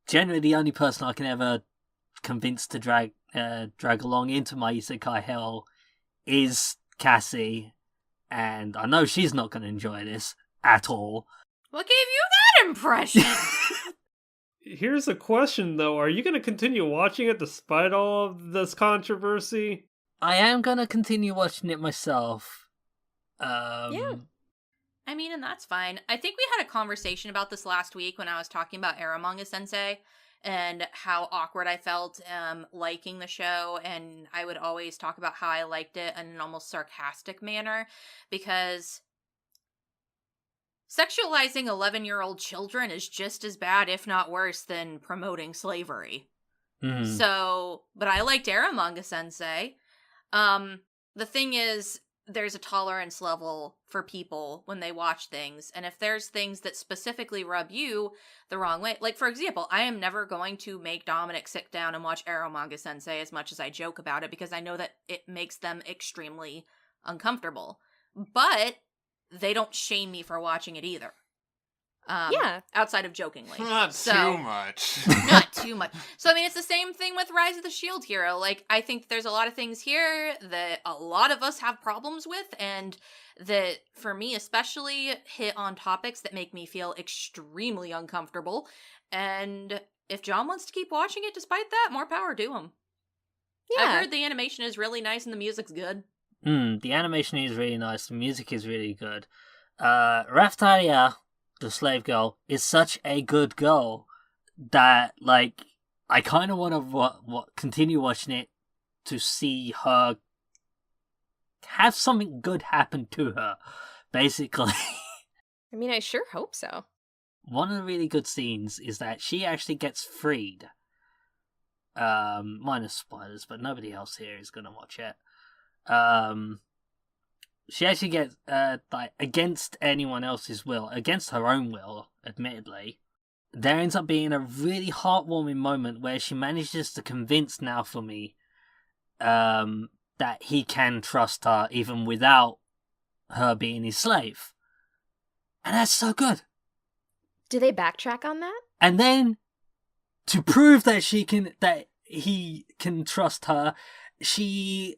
B: Generally, the only person I can ever convince to drag along into my isekai hell is Cassie, and I know she's not going to enjoy this at all.
C: What gave you that impression?
F: Here's a question, though. Are you going to continue watching it despite all of this controversy?
B: I am going to continue watching it myself.
C: Yeah. I mean, and that's fine. I think we had a conversation about this last week when I was talking about Eromanga Sensei and how awkward I felt liking the show, and I would always talk about how I liked it in an almost sarcastic manner, because sexualizing 11-year-old children is just as bad, if not worse, than promoting slavery.
B: Mm. Mm-hmm.
C: So, but I liked Eromanga Sensei. The thing is, there's a tolerance level for people when they watch things, and if there's things that specifically rub you the wrong way, like for example, I am never going to make Dominic sit down and watch Manga Sensei as much as I joke about it, because I know that it makes them extremely uncomfortable, but they don't shame me for watching it either. Outside of jokingly.
D: Not too much.
C: Not too much. So, I mean, it's the same thing with Rise of the Shield Hero. Like, I think there's a lot of things here that a lot of us have problems with, and that, for me especially, hit on topics that make me feel extremely uncomfortable. And if John wants to keep watching it despite that, more power to him.
A: Yeah.
C: I've heard the animation is really nice and the music's good.
B: The animation is really nice, the music is really good. Raftalia, the slave girl, is such a good girl that, like, I kind of want to continue watching it to see her have something good happen to her, basically.
A: I mean, I sure hope so.
B: One of the really good scenes is that she actually gets freed. Minus spoilers, but nobody else here is going to watch it. She actually gets, like, against anyone else's will, against her own will, admittedly. There ends up being a really heartwarming moment where she manages to convince Naofumi, that he can trust her even without her being his slave. And that's so good.
A: Do they backtrack on that?
B: And then, to prove that he can trust her, she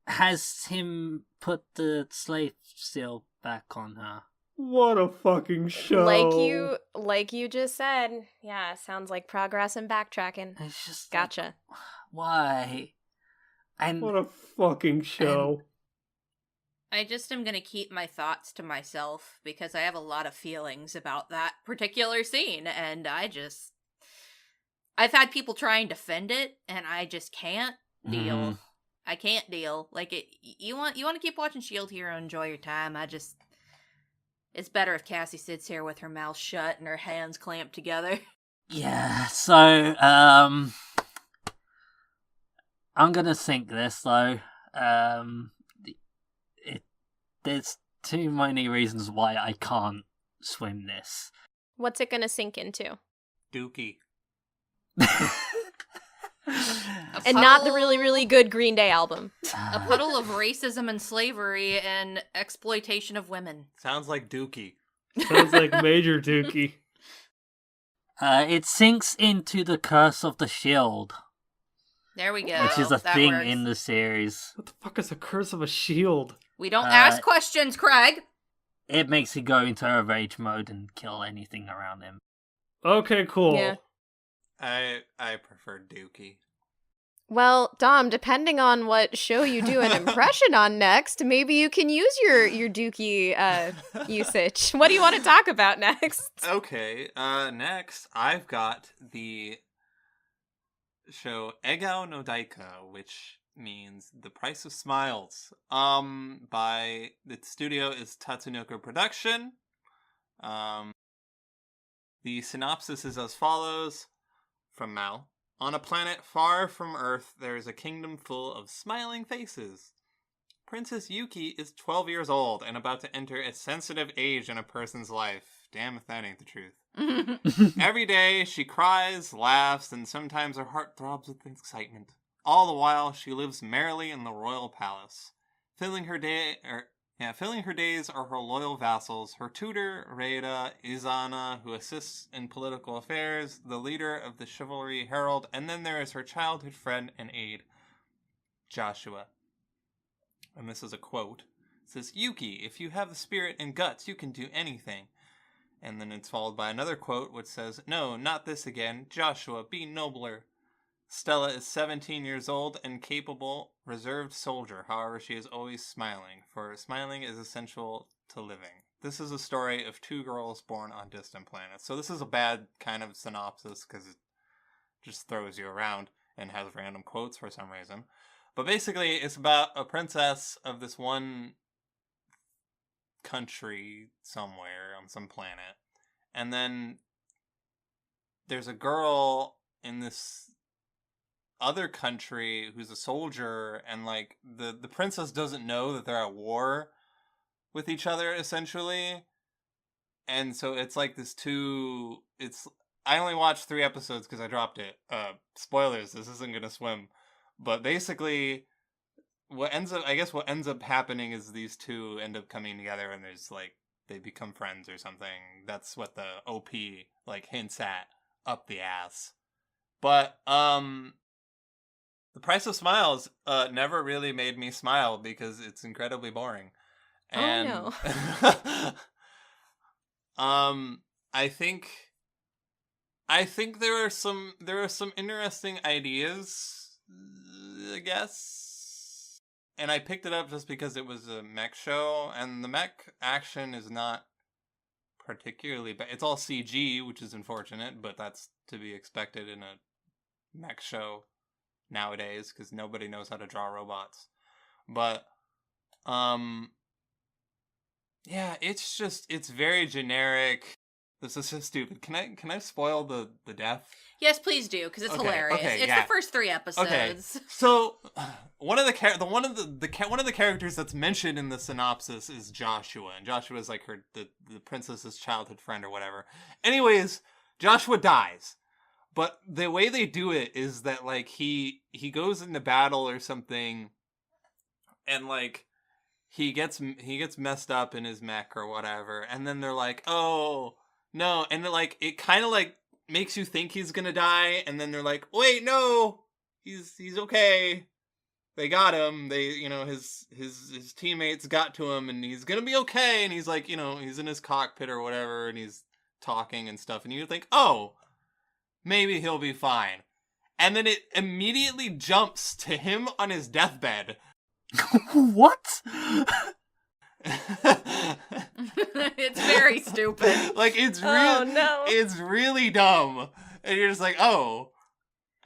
B: has him put the slave seal back on her.
F: What a fucking show.
A: Like you just said. Yeah, sounds like progress and backtracking.
B: It's just
A: Gotcha.
B: Like, why? And
F: What a fucking show.
C: I just am going to keep my thoughts to myself because I have a lot of feelings about that particular scene, and I've had people try and defend it, and I just can't deal.
B: Mhm.
C: I can't deal. Like, you want to keep watching Shield Hero and enjoy your time. It's better if Cassie sits here with her mouth shut and her hands clamped together.
B: Yeah, so, I'm gonna think this, though. There's too many reasons why I can't swim this.
A: What's it gonna sink into?
D: Dookie.
A: And not the really, really good Green Day album.
C: A puddle of racism and slavery and exploitation of women.
D: Sounds like Dookie.
F: Sounds like Major Dookie.
B: It sinks into the Curse of the Shield,
C: There we go.
B: which is a
C: That
B: thing
C: works.
B: in the series.
F: What the fuck is a curse of a shield?
C: We don't ask questions, Craig.
B: It makes him go into a rage mode and kill anything around him.
F: Okay, cool.
A: Yeah.
D: I prefer Dookie.
A: Well, Dom, depending on what show you do an impression on next, maybe you can use your Dookie usage. What do you want to talk about next?
D: Okay, next I've got the show Egao no Daika, which means The Price of Smiles. By the studio is Tatsunoko Production. The synopsis is as follows from Mal. On a planet far from Earth, there is a kingdom full of smiling faces. Princess Yuki is 12 years old and about to enter a sensitive age in a person's life. Damn if that ain't the truth. Every day, she cries, laughs, and sometimes her heart throbs with excitement. All the while, she lives merrily in the royal palace. Filling her days are her loyal vassals, her tutor, Reida Izana, who assists in political affairs, the leader of the chivalry Herald, and then there is her childhood friend and aide, Joshua. And this is a quote. It says, "Yuki, if you have the spirit and guts, you can do anything." And then it's followed by another quote which says, "No, not this again. Joshua, be nobler." Stella is 17 years old and capable, reserved soldier. However, she is always smiling, for smiling is essential to living. This is a story of two girls born on distant planets. So this is a bad kind of synopsis because it just throws you around and has random quotes for some reason. But basically, it's about a princess of this one country somewhere on some planet. And then there's a girl in this other country who's a soldier, and like the princess doesn't know that they're at war with each other essentially. And so it's like I only watched 3 episodes because I dropped it. Spoilers, this isn't gonna swim. But basically what ends up happening is these two end up coming together, and there's like they become friends or something. That's what the OP like hints at up the ass. But The Price of Smiles never really made me smile because it's incredibly boring. And I think there are some interesting ideas, I guess. And I picked it up just because it was a mech show, and the mech action is not particularly bad. It's all CG, which is unfortunate, but that's to be expected in a mech show nowadays because nobody knows how to draw robots. But yeah, it's very generic. This is so stupid. Can I spoil the death?
C: Yes, please do, because it's hilarious.
D: Okay,
C: it's the first 3 episodes.
D: Okay. So one of the characters that's mentioned in the synopsis is Joshua, and Joshua is like the princess's childhood friend or whatever. Anyways, Joshua dies. But the way they do it is that like he goes into battle or something, and like he gets messed up in his mech or whatever, and then they're like, "Oh, no." And like it kind of like makes you think he's going to die, and then they're like, "Wait, no. He's okay. They got him. They, his teammates got to him, and he's going to be okay." And he's like, he's in his cockpit or whatever, and he's talking and stuff, and you think, "Oh, maybe he'll be fine." And then it immediately jumps to him on his deathbed.
B: What?
C: It's very stupid.
D: Like, it's really dumb. And you're just like, oh,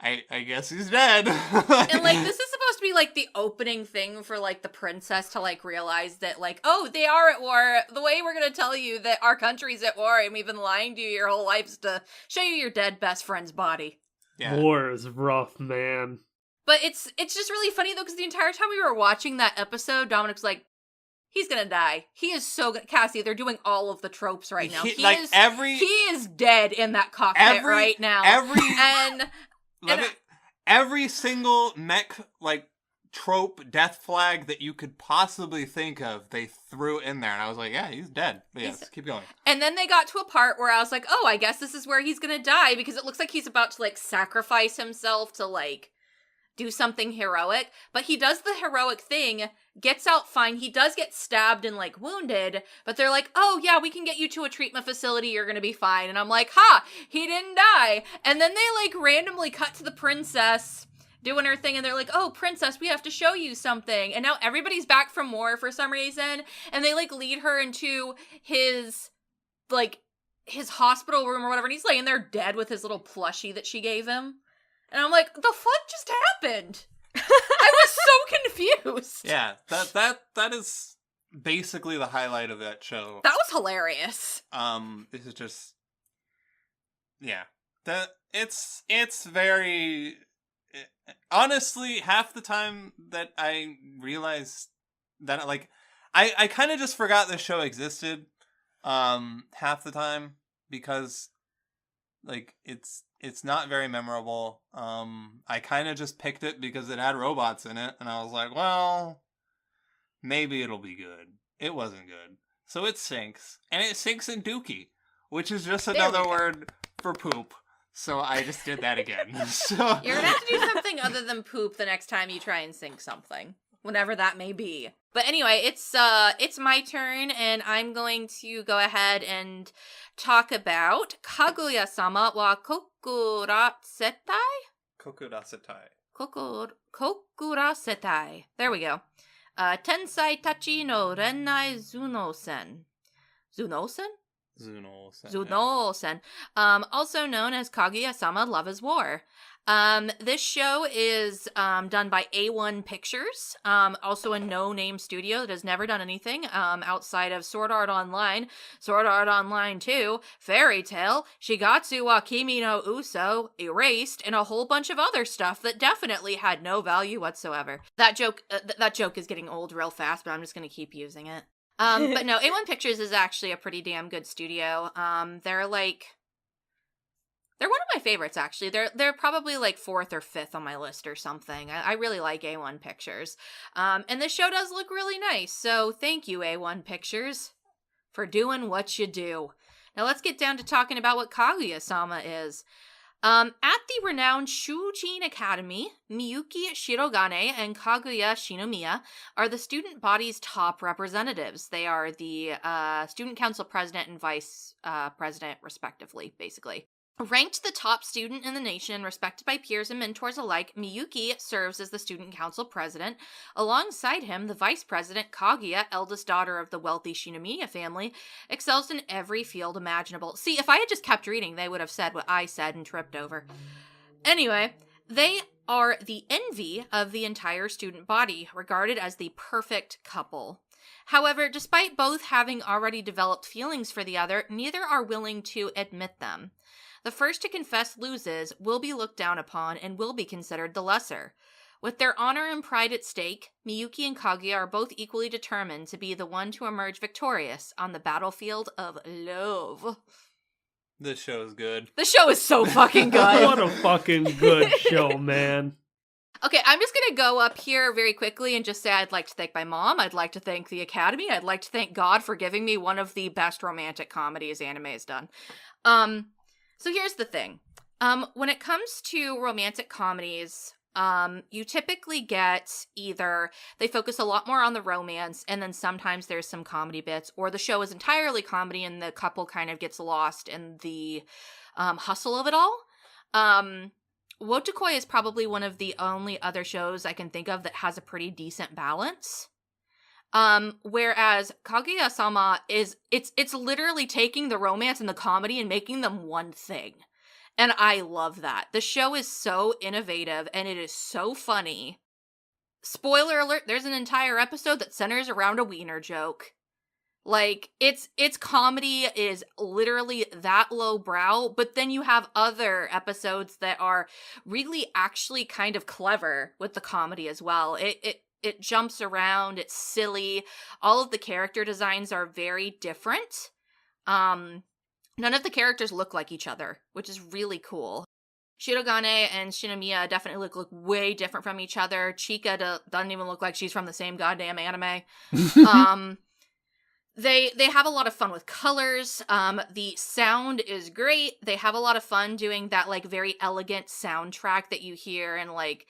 D: I guess he's dead.
C: And like, this is supposed to be like the opening thing for like the princess to like realize that like, oh, they are at war. The way we're gonna tell you that our country's at war and we've been lying to you your whole life is to show you your dead best friend's body.
D: Yeah.
F: War is rough, man.
C: But it's just really funny though, because the entire time we were watching that episode, Dominic was like, he's gonna die. He is so good. Cassie, they're doing all of the tropes right now. He is dead in that cockpit right now.
D: Every single mech like trope death flag that you could possibly think of, they threw in there, and I was like, yeah, he's dead. But yes, keep going.
C: And then they got to a part where I was like, oh, I guess this is where he's gonna die, because it looks like he's about to like sacrifice himself to like do something heroic, but he does the heroic thing, gets out fine. He does get stabbed and like wounded, but they're like, oh yeah, we can get you to a treatment facility, you're gonna be fine. And I'm like, ha, he didn't die. And then they like randomly cut to the princess doing her thing, and they're like, oh, princess, we have to show you something. And now everybody's back from war for some reason, and they like lead her into his hospital room or whatever, and he's laying there dead with his little plushie that she gave him. And I'm like, the fuck just happened? I was so confused.
D: Yeah, that is basically the highlight of that show.
C: That was hilarious.
D: This is just, yeah, it's very, honestly, half the time that I realized that, like, I kind of just forgot this show existed, half the time, because, like, it's not very memorable. I kind of just picked it because it had robots in it, and I was like, well, maybe it'll be good. It wasn't good. So it sinks. And it sinks in Dookie, which is just another word for poop. So I just did that again. So
C: you're gonna have to do something other than poop the next time you try and sink something, whatever that may be. But anyway, it's my turn, and I'm going to go ahead and talk about Kaguya-sama wa Kokurasetai? Kokurasetai. There we go. Tensai-tachi no Renai Zunousen. Zunousen? Zunousen. Also known as Kaguya-sama Love is War. This show is done by A1 Pictures, also a no-name studio that has never done anything outside of Sword Art Online, Sword Art Online 2, Fairy Tail, Shigatsu wa Kimi no Uso, Erased, and a whole bunch of other stuff that definitely had no value whatsoever. That joke is getting old real fast, but I'm just going to keep using it. But no, A1 Pictures is actually a pretty damn good studio. They're one of my favorites, actually. They're probably like 4th or 5th on my list or something. I really like A1 Pictures. And this show does look really nice, so thank you, A1 Pictures, for doing what you do. Now let's get down to talking about what Kaguya-sama is. At the renowned Shujin Academy, Miyuki Shirogane and Kaguya Shinomiya are the student body's top representatives. They are the student council president and vice president, respectively, basically. Ranked the top student in the nation, respected by peers and mentors alike, Miyuki serves as the student council president. Alongside him, the vice president, Kaguya, eldest daughter of the wealthy Shinomiya family, excels in every field imaginable. See, if I had just kept reading, they would have said what I said and tripped over. Anyway, they are the envy of the entire student body, regarded as the perfect couple. However, despite both having already developed feelings for the other, neither are willing to admit them. The first to confess loses, will be looked down upon, and will be considered the lesser. With their honor and pride at stake, Miyuki and Kaguya are both equally determined to be the one to emerge victorious on the battlefield of love.
D: This show is good.
C: The show is so fucking good.
F: What a fucking good show, man.
C: Okay, I'm just gonna go up here very quickly and just say I'd like to thank my mom, I'd like to thank the Academy, I'd like to thank God for giving me one of the best romantic comedies anime has done. So here's the thing. When it comes to romantic comedies, you typically get either they focus a lot more on the romance, and then sometimes there's some comedy bits, or the show is entirely comedy and the couple kind of gets lost in the hustle of it all. Wotakoi is probably one of the only other shows I can think of that has a pretty decent balance. Whereas Kaguya-sama it's literally taking the romance and the comedy and making them one thing. And I love that. The show is so innovative and it is so funny. Spoiler alert, there's an entire episode that centers around a wiener joke. Like, its comedy is literally that lowbrow, but then you have other episodes that are really actually kind of clever with the comedy as well. It jumps around, it's silly, all of the character designs are very different. None of the characters look like each other, which is really cool. Shirogane and Shinomiya definitely look way different from each other. Chika doesn't even look like she's from the same goddamn anime. They have a lot of fun with colors. The sound is great. They have a lot of fun doing that, like, very elegant soundtrack that you hear in, like,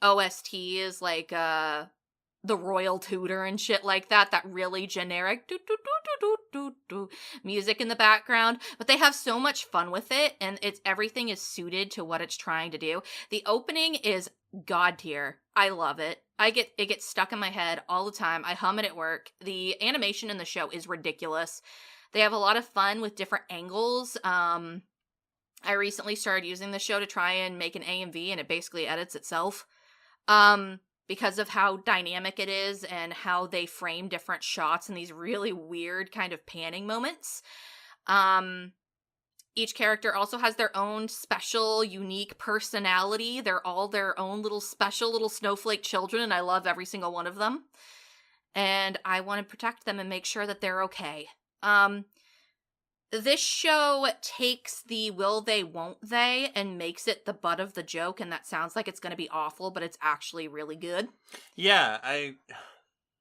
C: OSTs, like, the Royal Tutor and shit like that really generic music in the background, but they have so much fun with it, and everything is suited to what it's trying to do. The opening is god tier. I love it. It gets stuck in my head all the time. I hum it at work. The animation in the show is ridiculous. They have a lot of fun with different angles. I recently started using the show to try and make an AMV, and it basically edits itself. Because of how dynamic it is and how they frame different shots in these really weird kind of panning moments. Each character also has their own special, unique personality. They're all their own little special little snowflake children, and I love every single one of them. And I want to protect them and make sure that they're okay. This show takes the will they, won't they, and makes it the butt of the joke, and that sounds like it's going to be awful, but it's actually really good.
D: Yeah,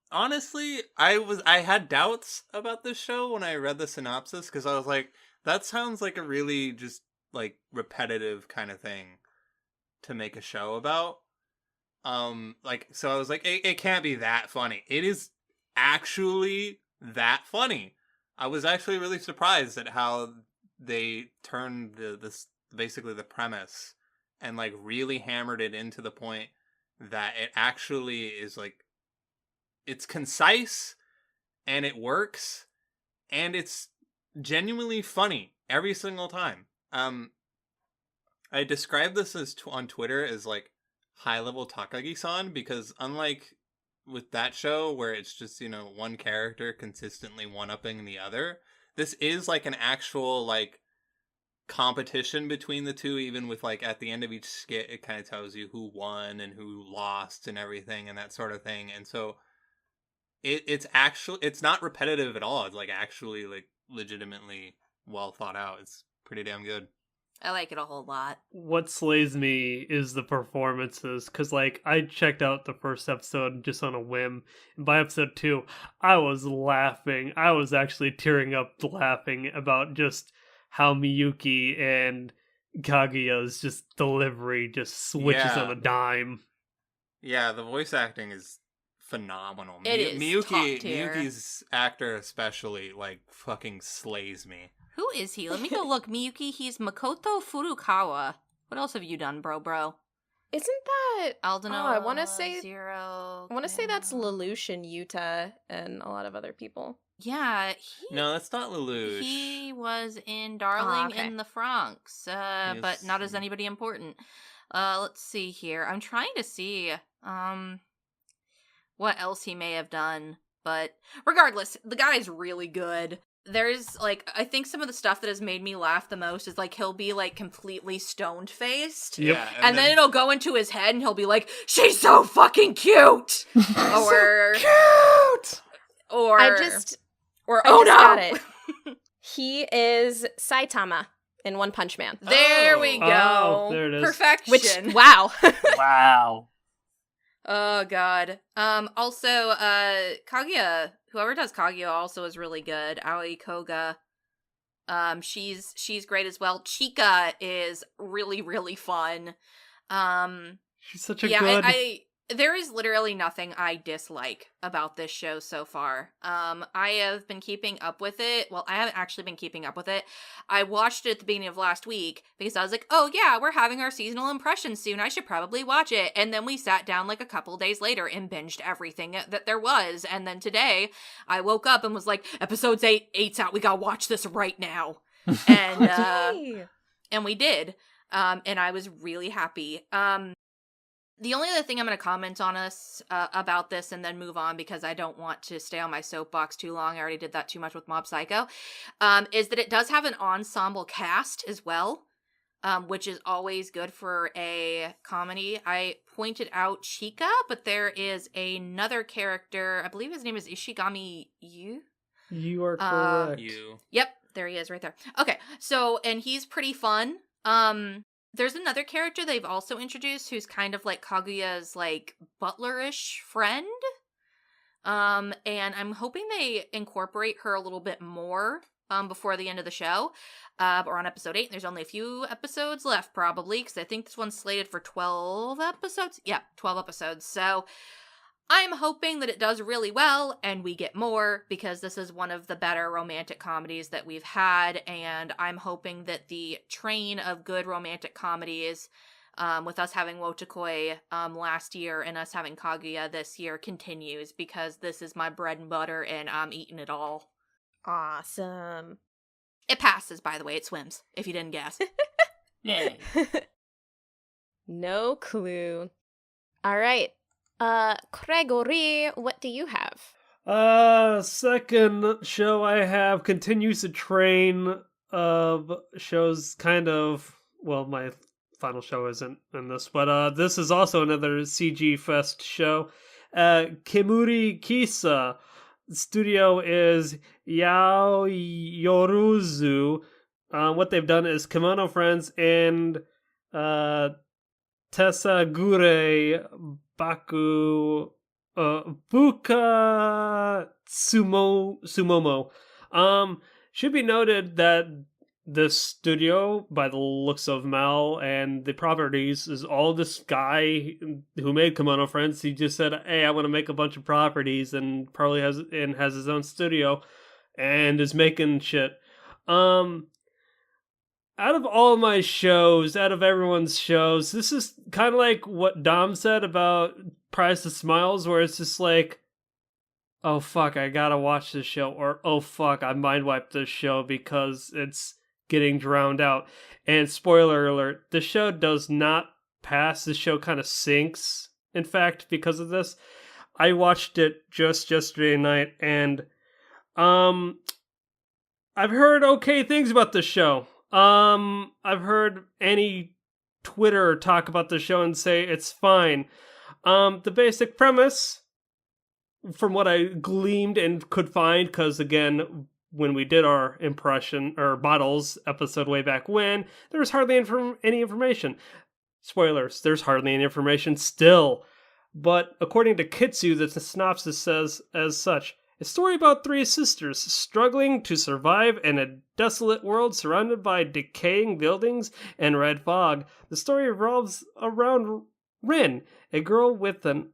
D: honestly, I had doubts about this show when I read the synopsis, because I was like, that sounds like a really just, like, repetitive kind of thing to make a show about. So I was like, it can't be that funny. It is actually that funny. I was actually really surprised at how they turned this basically the premise and, like, really hammered it into the point that it actually is, like, it's concise and it works and it's genuinely funny every single time. I describe this as on Twitter as like high-level Takagi-san, because unlike with that show where it's just, one character consistently one-upping the other, this is like an actual like competition between the two, even with like at the end of each skit it kind of tells you who won and who lost and everything and that sort of thing. And so it's not repetitive at all. It's like actually like legitimately well thought out. It's pretty damn good.
C: I like it a whole lot.
F: What slays me is the performances, because, like, I checked out the first episode just on a whim, and by episode 2, I was laughing. I was actually tearing up laughing about just how Miyuki and Kaguya's just delivery just switches on a dime.
D: Yeah, the voice acting is phenomenal.
C: It is top tier.
D: Miyuki's actor especially, like, fucking slays me.
C: Who is he? Let me go look. Miyuki, he's Makoto Furukawa. What else have you done, bro?
A: Isn't that
C: Aldano?
A: I want to say
C: Zero.
A: I want to say that's Lelouch and Yuta and a lot of other people.
C: Yeah,
D: No, that's not Lelouch.
C: He was in Darling
A: okay.
C: in the Franxx, but not as anybody important. Let's see here. I'm trying to see what else he may have done, but regardless, the guy's really good. There's, like, I think some of the stuff that has made me laugh the most is, like, he'll be, like, completely stoned-faced.
F: Yep.
D: Yeah,
C: And then it'll go into his head and he'll be like, she's so fucking cute! Or...
F: Cute!
C: Or...
A: I just
C: no!
A: got it. He is Saitama in One Punch Man.
C: There we go.
F: Oh, there it is.
C: Perfection.
A: Which, wow.
B: Wow.
C: Oh, God. Also, Kaguya, whoever does Kaguya also is really good. Aoi Koga. She's great as well. Chika is really, really fun.
F: She's such a good...
C: There is literally nothing I dislike about this show so far. I have been keeping up with it. Well, I haven't actually been keeping up with it. I watched it at the beginning of last week because I was like, oh yeah, we're having our seasonal impressions soon. I should probably watch it. And then we sat down like a couple days later and binged everything that there was. And then today I woke up and was like, episode 8's out. We gotta watch this right now. And,
A: Yay.
C: and we did. And I was really happy. The only other thing I'm going to comment on about this and then move on, because I don't want to stay on my soapbox too long. I already did that too much with Mob Psycho, is that it does have an ensemble cast as well, which is always good for a comedy. I pointed out Chika, but there is another character. I believe his name is Ishigami Yu.
F: You are correct.
C: Yep, there he is right there. Okay, so, and he's pretty fun. There's another character they've also introduced who's kind of like Kaguya's, like, butler-ish friend. And I'm hoping they incorporate her a little bit more before the end of the show. We're on episode 8, and there's only a few episodes left, probably, because I think this one's slated for 12 episodes. Yeah, 12 episodes. So I'm hoping that it does really well and we get more, because this is one of the better romantic comedies that we've had, and I'm hoping that the train of good romantic comedies, with us having Wotakoi last year and us having Kaguya this year, continues, because this is my bread and butter and I'm eating it all.
A: Awesome.
C: It passes, by the way. It swims, if you didn't guess.
B: Yay.
A: No clue. All right. Gregory, what do you have?
F: Second show I have continues a train of shows, kind of, well, my final show isn't in this, but this is also another CG Fest show. Kemurikusa. Studio is Yoruzu. What they've done is Kimono Friends and Tesagure Baku Buka Sumomo. Should be noted that this studio, by the looks of Mal and the properties, is all this guy who made Kimono Friends. He just said, hey, I want to make a bunch of properties, and probably has his own studio and is making shit. Out of all my shows, out of everyone's shows, this is kind of like what Dom said about Price of Smiles, where it's just like, oh fuck, I gotta watch this show, or oh fuck, I mind wiped this show because it's getting drowned out. And spoiler alert, the show does not pass. The show kind of sinks, in fact, because of this. I watched it just yesterday night, and I've heard okay things about this show. I've heard any Twitter talk about the show and say it's fine. The basic premise, from what I gleaned and could find, because again, when we did our impression or bottles episode way back when, there was hardly any information. Spoilers, there's hardly any information still. But according to Kitsu, the synopsis says as such: a story about three sisters struggling to survive in a desolate world surrounded by decaying buildings and red fog. The story revolves around Rin, a girl with an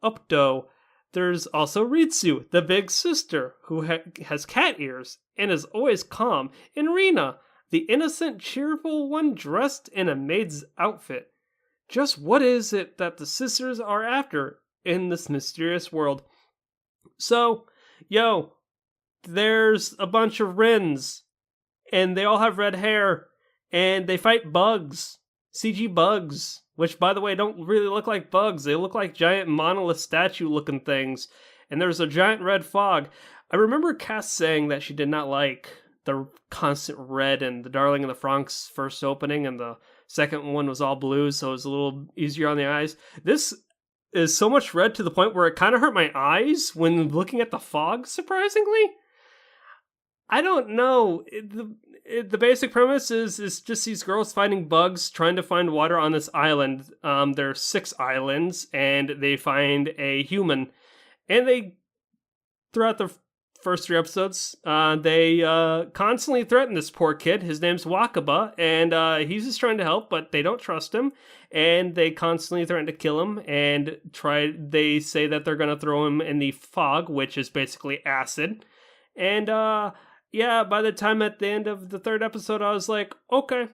F: updo. There's also Ritsu, the big sister, who has cat ears and is always calm, and Rina, the innocent, cheerful one dressed in a maid's outfit. Just what is it that the sisters are after in this mysterious world? So, there's a bunch of Rins, and they all have red hair, and they fight bugs. CG bugs, which, by the way, don't really look like bugs. They look like giant monolith statue-looking things. And there's a giant red fog. I remember Cass saying that she did not like the constant red in the Darling in the Franxx first opening, and the second one was all blue, so it was a little easier on the eyes. This is so much red to the point where it kind of hurt my eyes when looking at the fog, surprisingly. I don't know. The basic premise is just these girls fighting bugs, trying to find water on this island. There are 6 islands, and they find a human. And they, throughout the first 3 episodes, they constantly threaten this poor kid. His name's Wakaba, and he's just trying to help, but they don't trust him. And they constantly threaten to kill him, and they say that they're going to throw him in the fog, which is basically acid. And, by the time at the end of the 3rd episode, I was like, okay,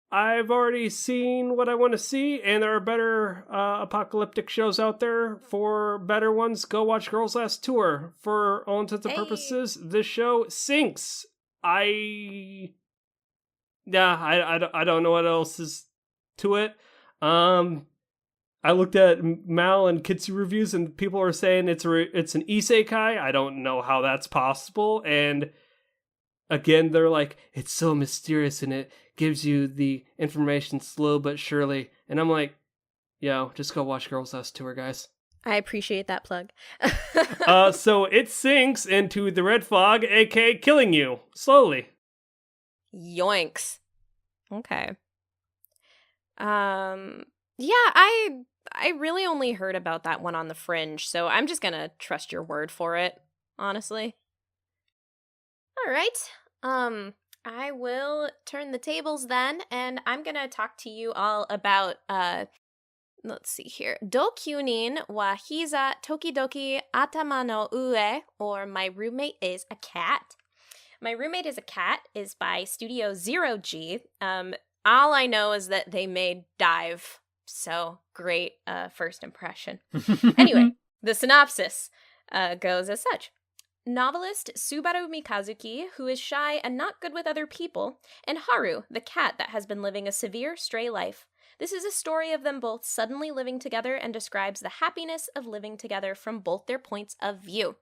F: I've already seen what I want to see, and there are better apocalyptic shows out there. For better ones, go watch Girls Last Tour. For all intents and purposes, this show sinks. I don't know what else is to it. I looked at Mal and Kitsu reviews, and people are saying it's an isekai. I don't know how that's possible, and again, they're like, it's so mysterious and it gives you the information slow but surely. And I'm like, just go watch Girls Last Tour, guys.
A: I appreciate that plug.
F: So it sinks into the red fog, aka killing you slowly.
A: Yoinks. Okay. I really only heard about that one on the fringe, so I'm just gonna trust your word for it, honestly. All right. I will turn the tables then, and I'm gonna talk to you all about, let's see here. Doukyonin wa Hiza Tokidoki Atama no Ue, or My Roommate is a Cat. My Roommate is a Cat is by Studio Zero G. All I know is that they made Dive, so great first impression. Anyway, the synopsis goes as such. Novelist Subaru Mikazuki, who is shy and not good with other people, and Haru, the cat that has been living a severe stray life. This is a story of them both suddenly living together and describes the happiness of living together from both their points of view.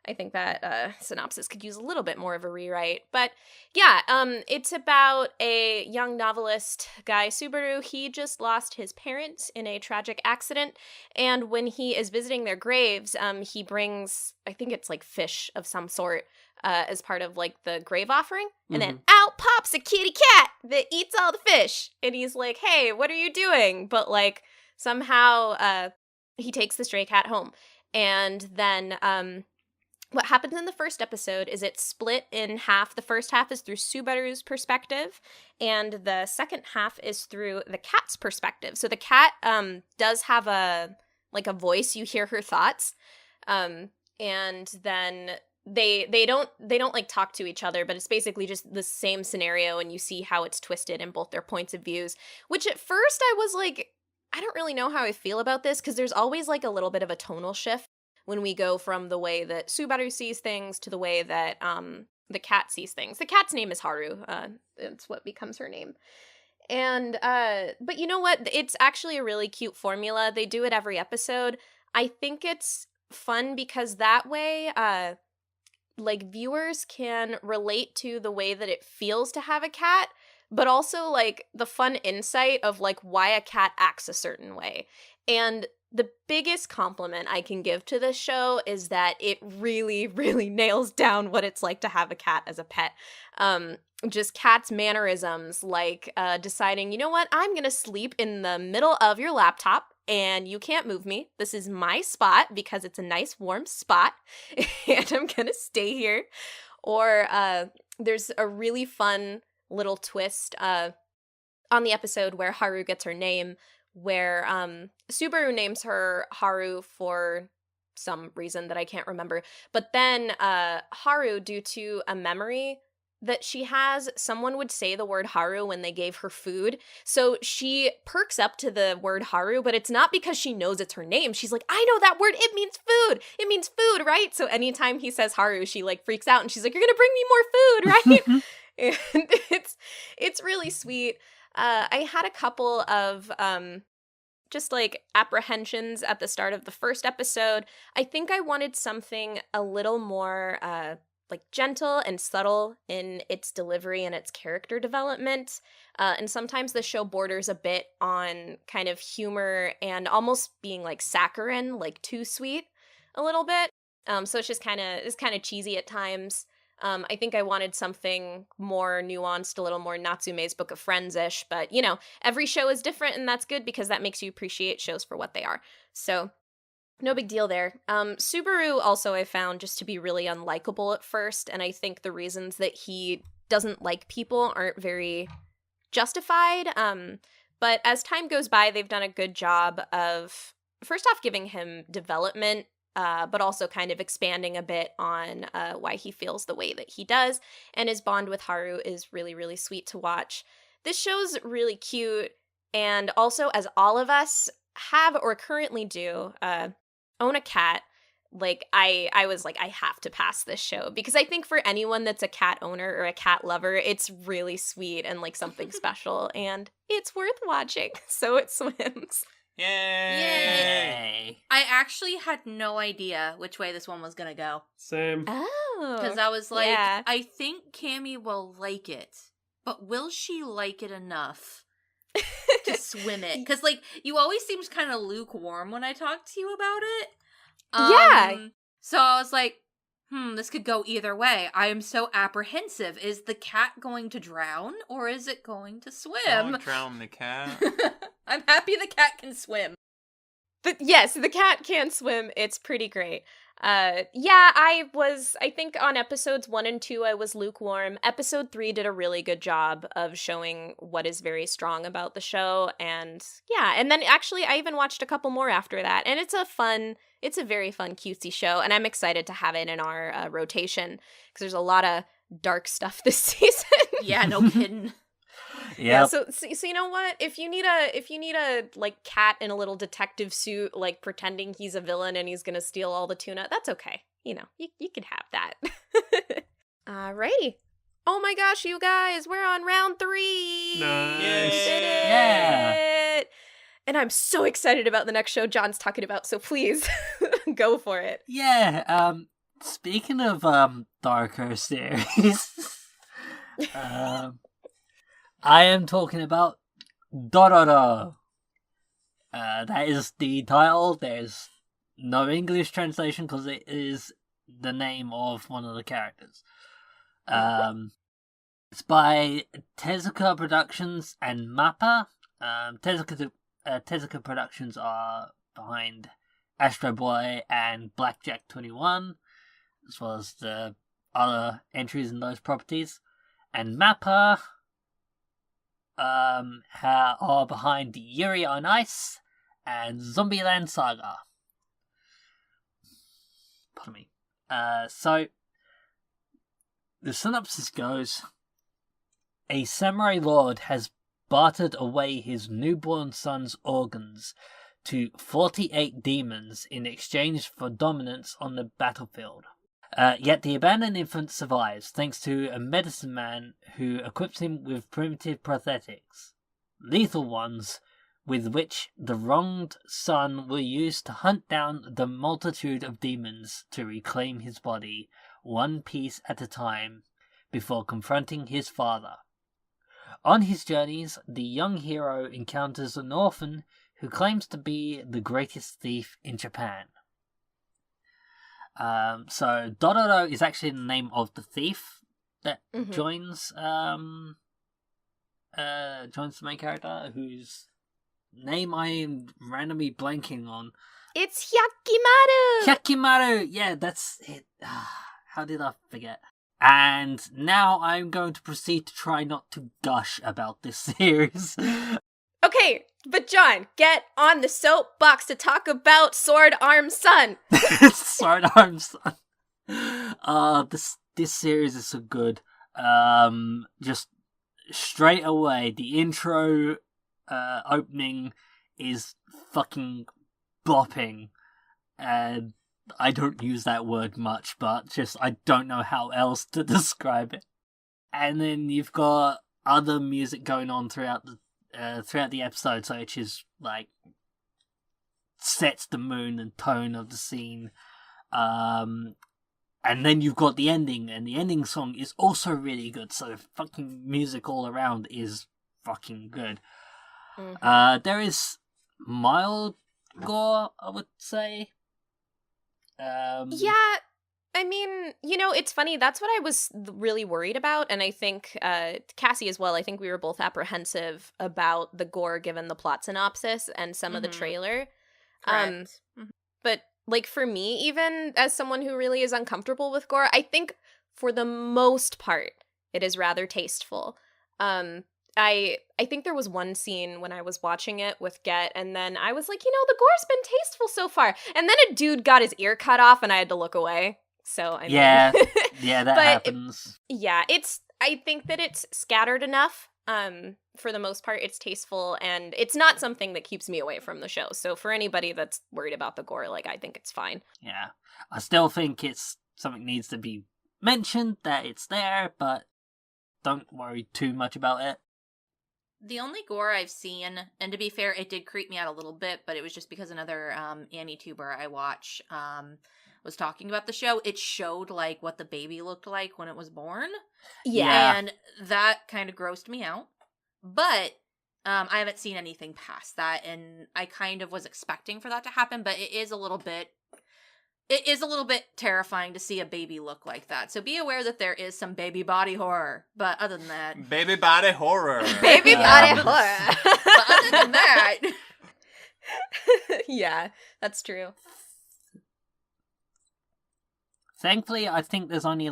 A: I think that synopsis could use a little bit more of a rewrite. But yeah, it's about a young novelist guy, Subaru. He just lost his parents in a tragic accident. And when he is visiting their graves, he brings, I think it's like fish of some sort as part of like the grave offering. And then out pops a kitty cat that eats all the fish. And he's like, hey, what are you doing? But like somehow he takes the stray cat home. And then what happens in the first episode is it's split in half. The first half is through Subaru's perspective, and the second half is through the cat's perspective. So the cat does have a voice. You hear her thoughts, and then they don't like talk to each other, but it's basically just the same scenario, and you see how it's twisted in both their points of views. Which at first I was like, I don't really know how I feel about this, because there's always like a little bit of a tonal shift when we go from the way that Subaru sees things to the way that the cat sees things. The cat's name is Haru. It's what becomes her name. And, but you know what? It's actually a really cute formula. They do it every episode. I think it's fun because that way, like, viewers can relate to the way that it feels to have a cat, but also, like, the fun insight of, like, why a cat acts a certain way. And the biggest compliment I can give to this show is that it really, really nails down what it's like to have a cat as a pet. Just cat's mannerisms, like deciding, you know what, I'm gonna sleep in the middle of your laptop and you can't move me. This is my spot because it's a nice warm spot and I'm gonna stay here. Or there's a really fun little twist on the episode where Haru gets her name, where Subaru names her Haru for some reason that I can't remember. But then Haru, due to a memory that she has, someone would say the word Haru when they gave her food. So she perks up to the word Haru, but it's not because she knows it's her name. She's like, I know that word. It means food. It means food, right? So anytime he says Haru, she like freaks out and she's like, you're going to bring me more food, right? And it's really sweet. I had a couple of just like apprehensions at the start of the first episode. I think I wanted something a little more like gentle and subtle in its delivery and its character development. And sometimes the show borders a bit on kind of humor and almost being like saccharine, like too sweet a little bit. So it's just kind of cheesy at times. I think I wanted something more nuanced, a little more Natsume's Book of Friends-ish, but, you know, every show is different, and that's good because that makes you appreciate shows for what they are. So, no big deal there. Subaru also I found just to be really unlikable at first, and I think the reasons that he doesn't like people aren't very justified. But as time goes by, they've done a good job of, first off, giving him development, but also kind of expanding a bit on why he feels the way that he does. And his bond with Haru is really, really sweet to watch. This show's really cute. And also, as all of us have or currently do, own a cat, like, I was like, I have to pass this show. Because I think for anyone that's a cat owner or a cat lover, it's really sweet and, like, something special. And it's worth watching. So it swims.
D: Yay!
C: Yay! I actually had no idea which way this one was gonna go.
F: Same.
A: Oh.
C: Because I was like,
A: yeah.
C: I think Cammy will like it, but will she like it enough to swim it? Because, like, you always seem kind of lukewarm when I talk to you about it.
A: Yeah.
C: So I was like, this could go either way. I am so apprehensive. Is the cat going to drown, or is it going to swim?
D: Don't drown the cat.
C: I'm happy the cat can swim.
A: Yes, the cat can swim. It's pretty great. I think on episodes 1 and 2, I was lukewarm. Episode 3 did a really good job of showing what is very strong about the show. And yeah, and then actually I even watched a couple more after that. And it's a very fun, cutesy show. And I'm excited to have it in our rotation because there's a lot of dark stuff this season.
C: Yeah, no kidding.
A: Yeah, so you know what? If you need a like cat in a little detective suit, like pretending he's a villain and he's gonna steal all the tuna, that's okay. You know, you can have that. Alrighty. Oh my gosh, you guys, we're on round 3.
F: Nice.
A: We did it.
B: Yeah.
A: And I'm so excited about the next show John's talking about, so please go for it.
B: Yeah, speaking of darker series, I am talking about Dororo. That is the title. There's no English translation because it is the name of one of the characters. It's by Tezuka Productions and MAPPA. Tezuka Productions are behind Astro Boy and Blackjack 21, as well as the other entries in those properties. And MAPPA are behind Yuri on Ice and Zombieland Saga. Pardon me. So, the synopsis goes, a samurai lord has bartered away his newborn son's organs to 48 demons in exchange for dominance on the battlefield. Yet the abandoned infant survives thanks to a medicine man who equips him with primitive prosthetics, lethal ones, with which the wronged son will use to hunt down the multitude of demons to reclaim his body, one piece at a time, before confronting his father. On his journeys, the young hero encounters an orphan who claims to be the greatest thief in Japan. So Dororo is actually the name of the thief that joins the main character, whose name I am randomly blanking on.
A: It's Hyakimaru!
B: Hyakimaru! Yeah, that's it. How did I forget? And now I'm going to proceed to try not to gush about this series.
A: Okay, but John, get on the soapbox to talk about Sword Arm Sun.
B: Sword Arm Sun. This series is so good. Just straight away, the intro opening is fucking bopping. And I don't use that word much, but just I don't know how else to describe it. And then you've got other music going on throughout the episode, so which is like sets the mood and tone of the scene. And then you've got the ending, and the ending song is also really good. So the fucking music all around is fucking good. There is mild gore, I would say.
A: Yeah, I mean, it's funny. That's what I was really worried about. And I think Cassie as well. I think we were both apprehensive about the gore given the plot synopsis and some of the trailer. But like for me, even as someone who really is uncomfortable with gore, I think for the most part, it is rather tasteful. I think there was one scene when I was watching it with Get, and then I was like, the gore's been tasteful so far. And then a dude got his ear cut off, and I had to look away. So, I mean...
B: Yeah, that happens.
A: I think that it's scattered enough. For the most part, it's tasteful, and it's not something that keeps me away from the show. So for anybody that's worried about the gore, I think it's fine.
B: Yeah. I still think it's something needs to be mentioned, that it's there, but don't worry too much about it.
C: The only gore I've seen, and to be fair, it did creep me out a little bit, but it was just because another Annie-tuber I watch was talking about the show. It showed, what the baby looked like when it was born.
A: Yeah.
C: And that kind of grossed me out. But I haven't seen anything past that, and I kind of was expecting for that to happen, but it is a little bit terrifying to see a baby look like that. So be aware that there is some baby body horror. But other than that...
D: Baby body horror.
A: Baby body horror.
C: But other than that...
A: Yeah, that's true.
B: Thankfully, I think there's only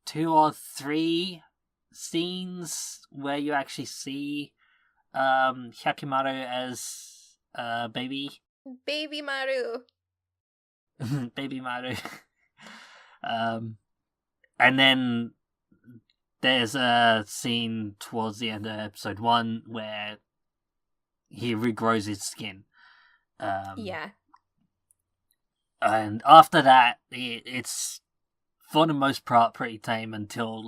B: 2 or 3 scenes where you actually see Hyakimaru as baby.
A: Baby Maru.
B: Baby Maru. And then there's a scene towards the end of episode 1 where he regrows his skin.
A: Yeah.
B: And after that, it's for the most part pretty tame until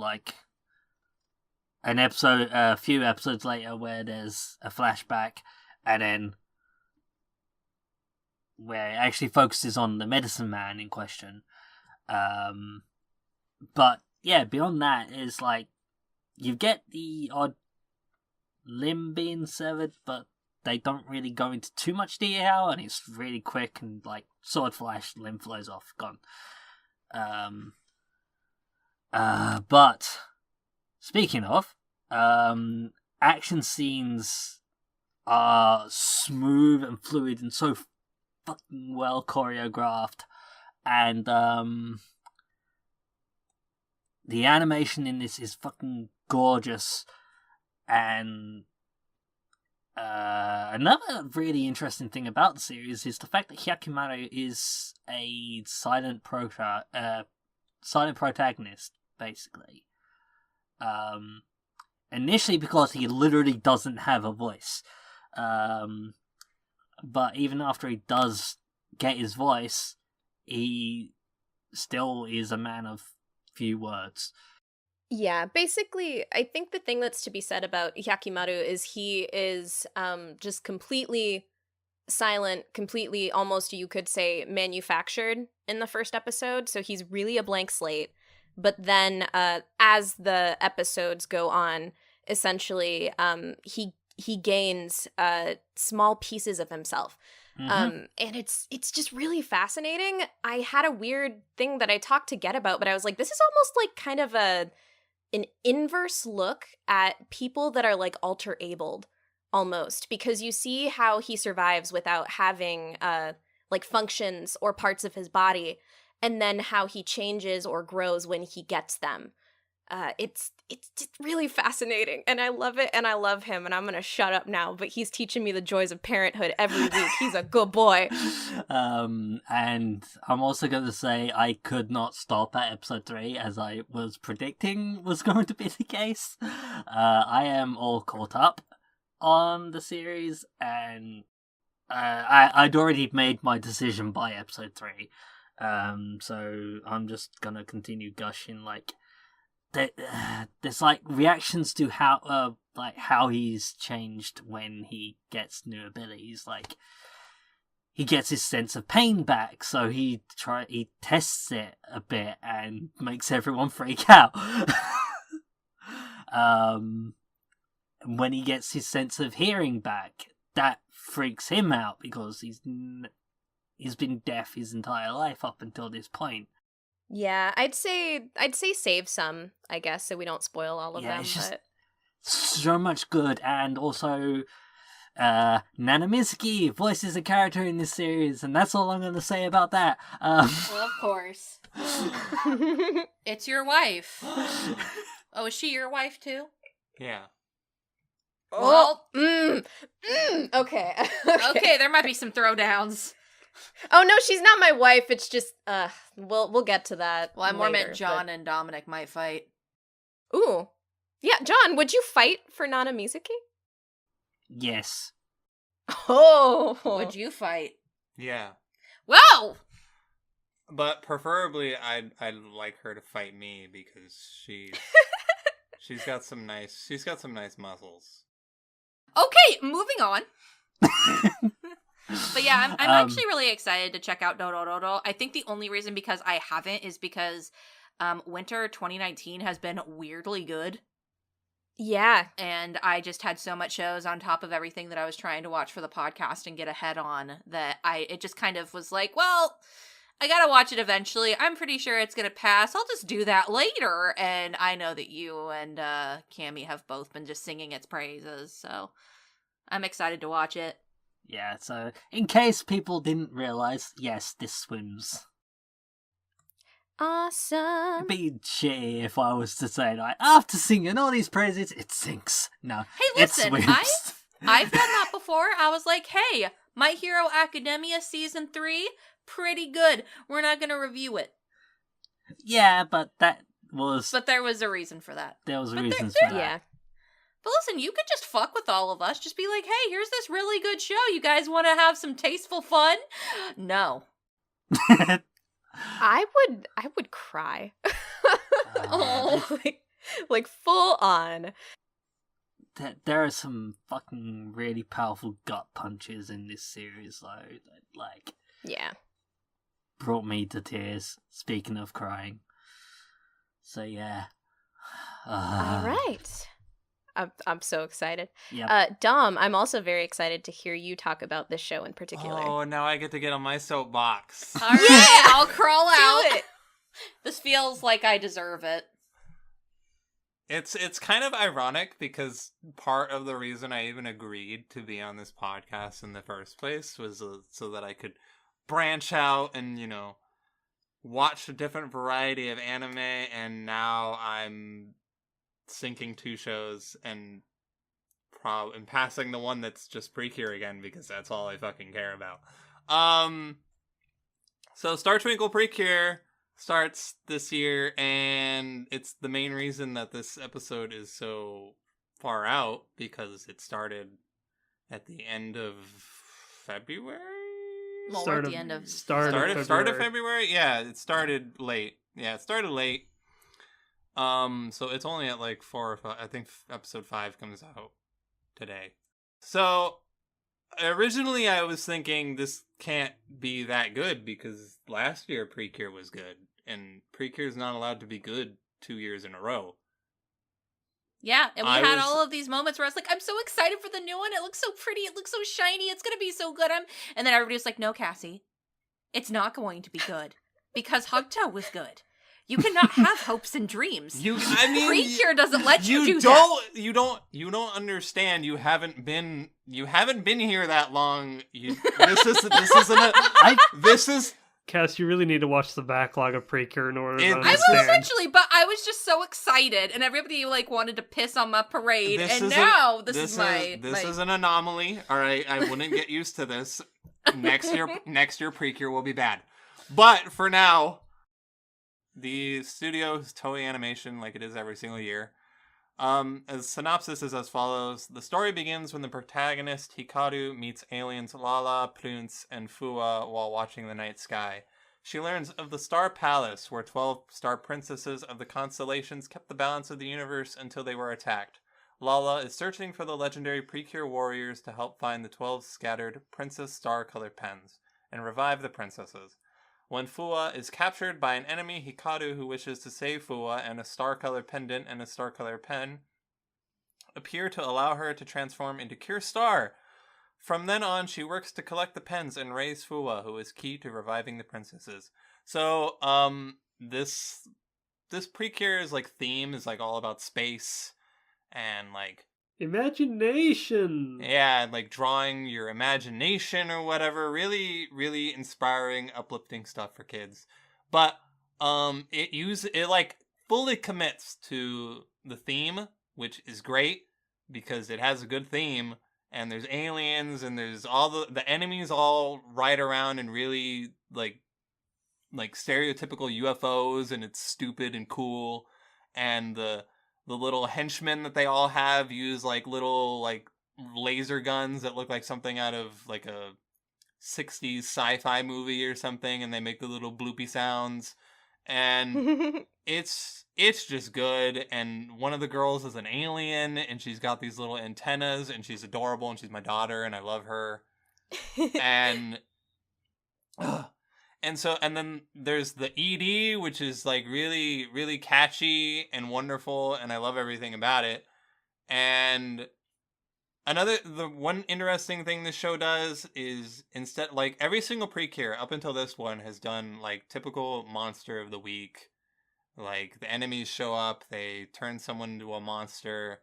B: a few episodes later where there's a flashback, and then where it actually focuses on the medicine man in question. But yeah, beyond that is you get the odd limb being severed, but they don't really go into too much detail, and it's really quick and sword flash, limb flows off, gone. But speaking of, action scenes are smooth and fluid and so fucking well choreographed, and the animation in this is fucking gorgeous. And another really interesting thing about the series is the fact that Hyakimaru is a silent protagonist, basically. Initially because he literally doesn't have a voice. but even after he does get his voice, he still is a man of few words.
A: Yeah, basically, I think the thing that's to be said about Hyakimaru is he is just completely silent, completely, almost you could say, manufactured in the first episode. So he's really a blank slate. But then as the episodes go on, essentially, he gains small pieces of himself. And it's just really fascinating. I had a weird thing that I talked to Get about, but I was like, this is almost like kind of an inverse look at people that are like alter abled almost, because you see how he survives without having like functions or parts of his body, and then how he changes or grows when he gets them. It's just really fascinating, and I love it, and I love him, and I'm gonna shut up now, but he's teaching me the joys of parenthood every week. He's a good boy.
B: And I'm also going to say I could not stop at episode 3, as I was predicting was going to be the case. I am all caught up on the series, and I'd already made my decision by episode 3. So I'm just gonna continue gushing. Like, there's like reactions to how he's changed when he gets new abilities. Like, he gets his sense of pain back, so he tests it a bit and makes everyone freak out. When he gets his sense of hearing back, that freaks him out because he's been deaf his entire life up until this point.
A: Yeah, I'd say save some, I guess, so we don't spoil all of them.
B: It's just
A: but
B: so much good, and also Nana Mizuki voices a character in this series, and that's all I'm going to say about that.
C: Well, of course. It's your wife. Oh, is she your wife too?
D: Yeah.
C: Well,
A: okay.
C: okay, there might be some throwdowns.
A: Oh no, she's not my wife. It's just we'll get to that.
C: Well, I more
A: later,
C: meant John and Dominic might fight.
A: Ooh. Yeah, John, would you fight for Nana Mizuki?
B: Yes.
A: Oh.
C: Would you fight?
D: Yeah.
C: Whoa!
D: But preferably, I'd like her to fight me because she's got some nice muscles.
C: Okay, moving on. But yeah, I'm actually really excited to check out Dororo. I think the only reason because I haven't is because winter 2019 has been weirdly good.
A: Yeah.
C: And I just had so much shows on top of everything that I was trying to watch for the podcast and get ahead on that it just kind of was like, well, I gotta watch it eventually. I'm pretty sure it's gonna pass. I'll just do that later. And I know that you and Cammy have both been just singing its praises, so I'm excited to watch it.
B: Yeah, so in case people didn't realize, yes, this swims.
A: Awesome.
B: It'd be shitty if I was to say, like, after singing all these praises, it sinks. No,
C: Hey, listen,
B: it swims.
C: I've done that before. I was like, hey, My Hero Academia Season 3, pretty good. We're not going to review it.
B: Yeah, but that was...
C: But there was a reason for that.
B: There was reasons for that.
A: Yeah.
C: But listen, you could just fuck with all of us. Just be like, hey, here's this really good show. You guys want to have some tasteful fun? No.
A: I would cry.
C: Oh.
A: like full on.
B: There are some fucking really powerful gut punches in this series, though, that, like,
A: Yeah.
B: brought me to tears, speaking of crying. So, yeah.
A: All right. I'm so excited.
B: Yep.
A: Dom, I'm also very excited to hear you talk about this show in particular.
D: Oh, now I get to get on my soapbox.
C: All right, I'll crawl out.
A: Do it.
C: This feels like I deserve it.
D: It's kind of ironic because part of the reason I even agreed to be on this podcast in the first place was so that I could branch out and, watch a different variety of anime, and now I'm syncing 2 shows and passing the one that's just Precure again because that's all I fucking care about. So Star Twinkle Precure starts this year, and it's the main reason that this episode is so far out because it started at the end of February.
C: More
F: Start
C: at
F: of-
C: the end of
F: start of
D: Start of
F: February.
D: February. Yeah, it started late. So it's only at like 4 or 5. I think episode 5 comes out today. So originally I was thinking this can't be that good because last year Precure was good, and Precure is not allowed to be good 2 years in a row.
C: Yeah, and we
D: I
C: had
D: was-
C: all of these moments where I was like, I'm so excited for the new one. It looks so pretty. It looks so shiny. It's going to be so good. And then everybody was like, no, Cassie, it's not going to be good because Hugto was good. You cannot have hopes and dreams. Precure doesn't let you do that.
D: You don't understand. You haven't been here that long. This is
F: Cass, you really need to watch the backlog of Precure in order to
D: I will
C: I will
F: understand.
C: eventually, but I was just so excited, and everybody like wanted to piss on my parade,
D: This
C: and
D: is
C: now this is
D: an anomaly. All right, I wouldn't get used to this. Next year Precure will be bad. But for now, the studio's Toei Animation, like it is every single year. As synopsis is as follows: the story begins when the protagonist Hikaru meets aliens Lala, Prince, and Fua while watching the night sky. She learns of the Star Palace, where 12 star princesses of the constellations kept the balance of the universe until they were attacked. Lala is searching for the legendary Precure warriors to help find the 12 scattered Princess Star Color pens and revive the princesses. When Fua is captured by an enemy, Hikaru, who wishes to save Fua, and a star-color pendant and a star-color pen appear to allow her to transform into Cure Star. From then on, she works to collect the pens and raise Fua, who is key to reviving the princesses. So, this Precure's like theme is like all about space and like
F: Imagination!
D: yeah, and like drawing your imagination or whatever. Really, really inspiring, uplifting stuff for kids. But it like fully commits to the theme, which is great because it has a good theme, and there's aliens and there's all the enemies all ride around and really like stereotypical UFOs, and it's stupid and cool, and the little henchmen that they all have use like little like laser guns that look like something out of like a 60s sci-fi movie or something, and they make the little bloopy sounds, and it's just good. And one of the girls is an alien, and she's got these little antennas, and she's adorable, and she's my daughter, and I love her. And and then there's the ED, which is like really, really catchy and wonderful, and I love everything about it. And the one interesting thing this show does is instead, like every single Precure up until this one has done like typical monster of the week. Like the enemies show up, they turn someone into a monster,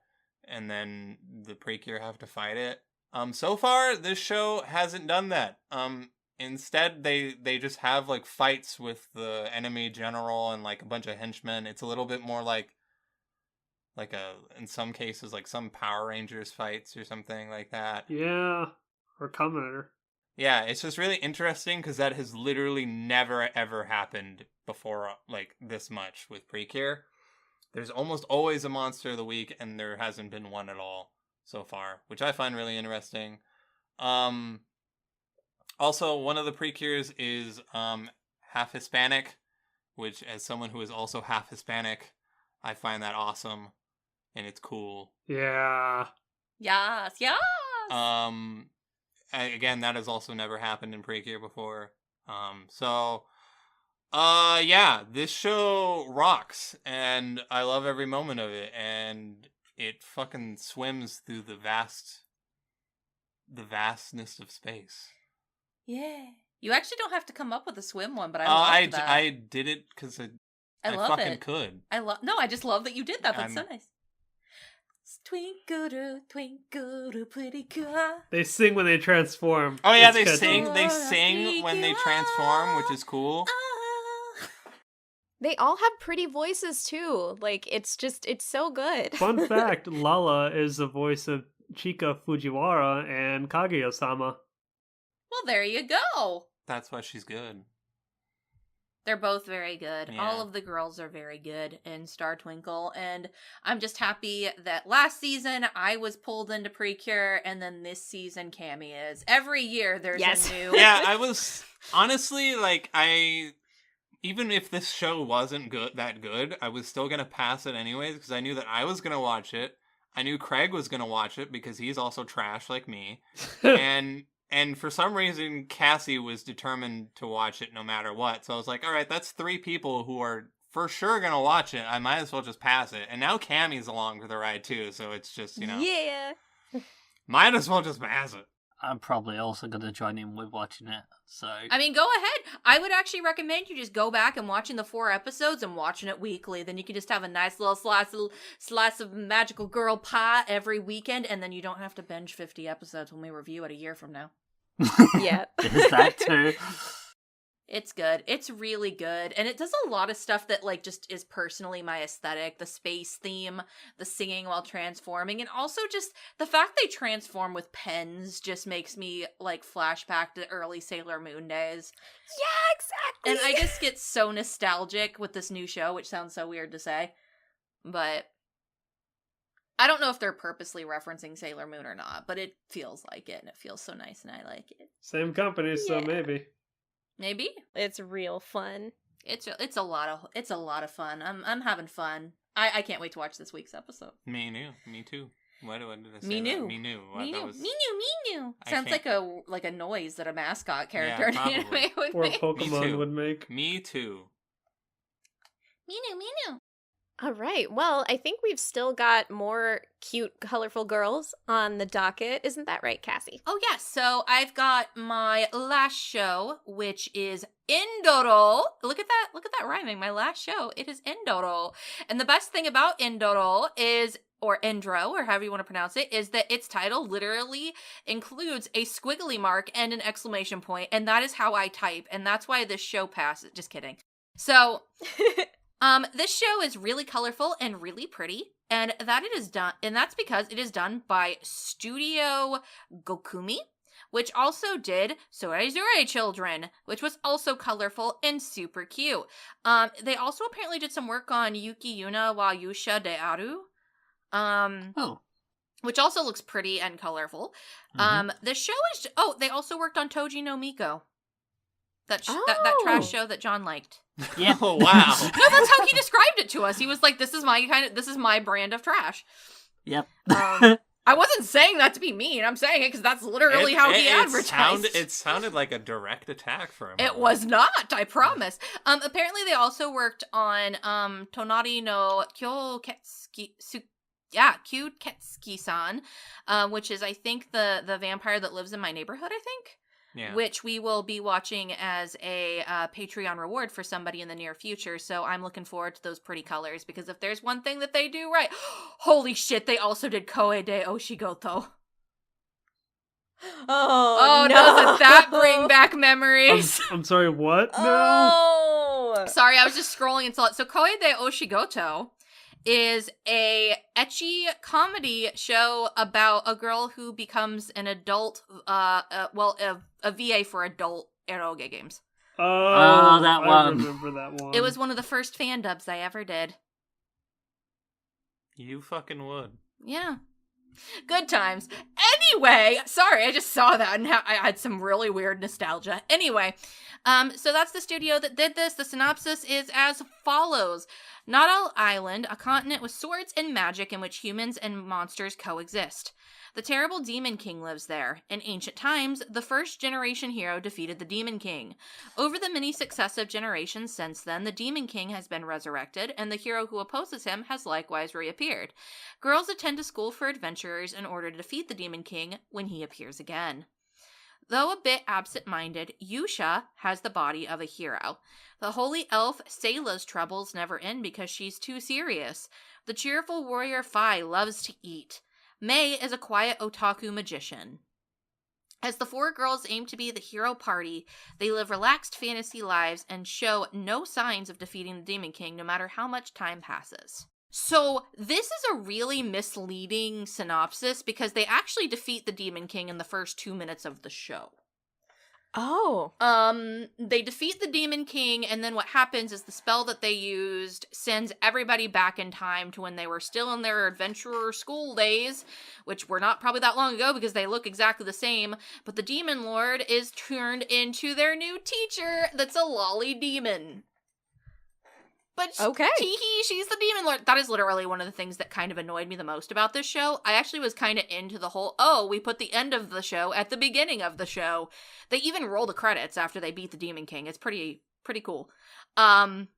D: and then the Precure have to fight it. So far, this show hasn't done that. Instead, they just have like fights with the enemy general and like a bunch of henchmen. It's a little bit more like in some cases like some Power Rangers fights or something like that.
F: Yeah, or Combinator.
D: Yeah, it's just really interesting because that has literally never ever happened before, like this much with Precure. There's almost always a monster of the week, and there hasn't been one at all so far, which I find really interesting. Also, one of the Precures is half Hispanic, which, as someone who is also half Hispanic, I find that awesome, and it's cool.
F: Yeah.
C: Yes.
D: Again, that has also never happened in Precure before. Yeah, this show rocks, and I love every moment of it, and it fucking swims through the vastness of space.
C: Yeah. You actually don't have to come up with a swim one, but I love that.
D: I did it because I
C: love
D: fucking
C: it.
D: could.
C: No, I just love that you did that. That's so nice. Twinkle, twinkle, pretty girl.
F: They sing when they transform.
D: Oh yeah,
F: It's
D: they
F: catchy.
D: sing. They sing when they transform, which is cool.
A: They all have pretty voices too. Like it's so good.
F: Fun fact, Lala is the voice of Chika Fujiwara and Kaguya-sama.
C: Well, there you go.
D: That's why she's good.
C: They're both very good.
D: Yeah.
C: All of the girls are very good in Star Twinkle, and I'm just happy that last season I was pulled into Precure, and then this season Cammy is. Every year there's a new...
D: Yeah, I was... Honestly, like, even if this show wasn't that good, I was still gonna pass it anyways, because I knew that I was gonna watch it. I knew Craig was gonna watch it, because he's also trash like me. And for some reason, Cassie was determined to watch it no matter what. So I was like, all right, that's 3 people who are for sure going to watch it. I might as well just pass it. And now Cammy's along for the ride, too. So it's just,
A: Yeah.
D: Might as well just pass it.
B: I'm probably also going to join in with watching it. So
C: I mean, go ahead. I would actually recommend you just go back and watching the 4 episodes and watching it weekly. Then you can just have a nice little slice of magical girl pie every weekend. And then you don't have to binge 50 episodes when we review it a year from now.
A: Yeah.
B: Is that too?
C: It's good. It's really good. And it does a lot of stuff that, like, just is personally my aesthetic. The space theme, the singing while transforming, and also just the fact they transform with pens just makes me, like, flashback to early Sailor Moon days.
A: Yeah, exactly.
C: And I just get so nostalgic with this new show, which sounds so weird to say. But I don't know if they're purposely referencing Sailor Moon or not, but it feels like it, and it feels so nice, and I like it.
F: Same company, so
A: Yeah.
F: maybe.
C: Maybe
A: It's real fun.
C: it's a lot of fun. I'm having fun. I can't wait to watch this week's episode.
D: Me too. What did I say?
C: Me
D: that?
C: new.
D: Me new. What,
C: Me
D: that
C: new,
D: was...
C: me new.
D: I
C: Sounds
D: can't-
C: like a noise that a mascot character in
D: probably.
C: anime would
F: Or a
C: make.
F: Pokemon
D: too.
F: would make.
D: Me too.
C: Me new.
A: All right. Well, I think we've still got more cute, colorful girls on the docket. Isn't that right, Cassie?
C: Oh yes, so I've got my last show, which is Endro. Look at that rhyming. My last show, it is Endro. And the best thing about Endro is, or Endro, or however you want to pronounce it, is that its title literally includes a squiggly mark and an exclamation point, and that is how I type, and that's why this show passes. Just kidding. So, this show is really colorful and really pretty, and that's because it is done by Studio Gokumi, which also did Soraizure Children, which was also colorful and super cute. They also apparently did some work on Yuki Yuna wa Yuusha de Aru, which also looks pretty and colorful. The show is, they also worked on Toji no Miko. That trash show that John liked.
B: Yeah.
D: Oh, wow.
C: No, that's how he described it to us. He was like, this is my brand of trash.
B: Yep.
C: I wasn't saying that to be mean. I'm saying it because that's literally how he advertised.
D: It sounded like a direct attack for him.
C: It was not, I promise. Apparently they also worked on Tonari no Kyuketsuki-san, which is, I think, the vampire that lives in my neighborhood, I think.
D: Yeah.
C: Which we will be watching as a Patreon reward for somebody in the near future. So I'm looking forward to those pretty colors, because if there's one thing that they do right, holy shit, they also did Koe de Oshigoto.
A: Oh, no.
C: Doesn't that bring back memories?
F: I'm sorry, what? No.
A: Oh.
C: Sorry, I was just scrolling and saw it. So Koe de Oshigoto is a ecchi comedy show about a girl who becomes an adult, a VA for adult eroge games.
F: Oh,
B: that
F: I
B: one.
F: remember that one.
C: It was one of the first fan dubs I ever did.
D: You fucking would.
C: Yeah. Good times. Anyway, sorry, I just saw that and I had some really weird nostalgia. Anyway, so that's the studio that did this. The synopsis is as follows. Natal Island, a continent with swords and magic in which humans and monsters coexist. The terrible Demon King lives there. In ancient times, the first-generation hero defeated the Demon King. Over the many successive generations since then, the Demon King has been resurrected, and the hero who opposes him has likewise reappeared. Girls attend a school for adventurers in order to defeat the Demon King when he appears again. Though a bit absent-minded, Yuusha has the body of a hero. The holy elf Seila's troubles never end because she's too serious. The cheerful warrior Fai loves to eat. Mei is a quiet otaku magician. As the 4 girls aim to be the hero party, they live relaxed fantasy lives and show no signs of defeating the Demon King no matter how much time passes. So this is a really misleading synopsis because they actually defeat the Demon King in the first 2 minutes of the show.
A: Oh.
C: They defeat the Demon King, and then what happens is the spell that they used sends everybody back in time to when they were still in their adventurer school days, which were not probably that long ago because they look exactly the same, but the Demon Lord is turned into their new teacher that's a lolly demon. But
A: Okay.
C: she's the Demon Lord. That is literally one of the things that kind of annoyed me the most about this show. I actually was kind of into the whole, we put the end of the show at the beginning of the show. They even roll the credits after they beat the Demon King. It's pretty cool. But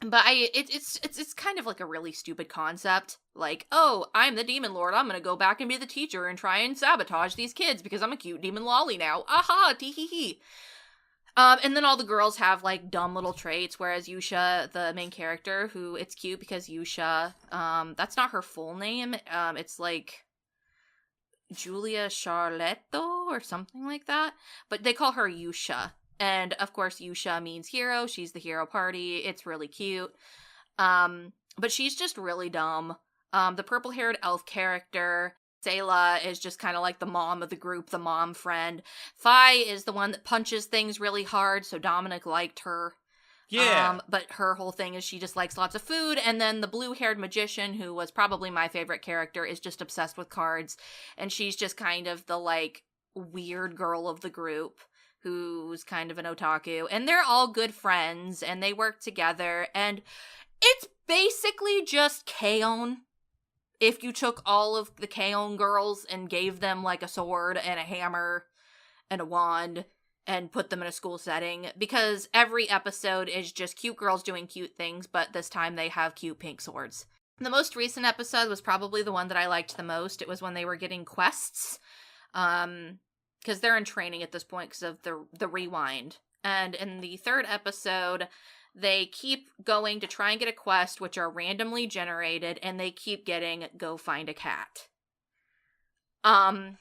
C: it's kind of like a really stupid concept. Like, I'm the Demon Lord. I'm gonna go back and be the teacher and try and sabotage these kids because I'm a cute demon lolly now. Aha, tee hee hee. And then all the girls have, like, dumb little traits, whereas Yuusha, the main character, who, it's cute because Yuusha, that's not her full name, it's, like, Julia Charletto or something like that, but they call her Yuusha, and, of course, Yuusha means hero, she's the hero party, it's really cute, but she's just really dumb. The purple-haired elf character, Sayla, is just kind of like the mom of the group, the mom friend. Fi is the one that punches things really hard, so Dominic liked her.
D: Yeah.
C: But her whole thing is she just likes lots of food, and then the blue-haired magician, who was probably my favorite character, is just obsessed with cards, and she's just kind of the, like, weird girl of the group who's kind of an otaku, and they're all good friends, and they work together, and it's basically just K-On! If you took all of the K-On! Girls and gave them, like, a sword and a hammer and a wand and put them in a school setting, because every episode is just cute girls doing cute things, but this time they have cute pink swords. The most recent episode was probably the one that I liked the most. It was when they were getting quests, because they're in training at this point because of the rewind. And in the third episode, they keep going to try and get a quest, which are randomly generated, and they keep getting go find a cat. And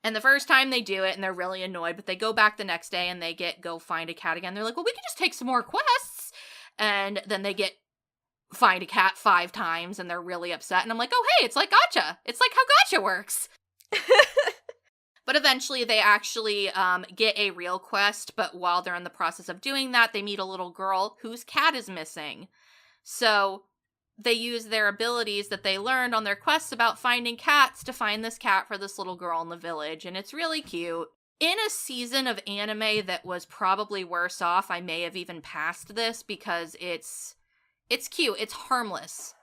C: the first time they do it, and they're really annoyed, but they go back the next day and they get go find a cat again. They're like, well, we can just take some more quests. And then they get find a cat 5 times, and they're really upset. And I'm like, oh, hey, it's like gacha. It's like how gacha works. But eventually they actually get a real quest, but while they're in the process of doing that, they meet a little girl whose cat is missing. So they use their abilities that they learned on their quests about finding cats to find this cat for this little girl in the village, and it's really cute. In a season of anime that was probably worse off, I may have even passed this because it's cute, it's harmless.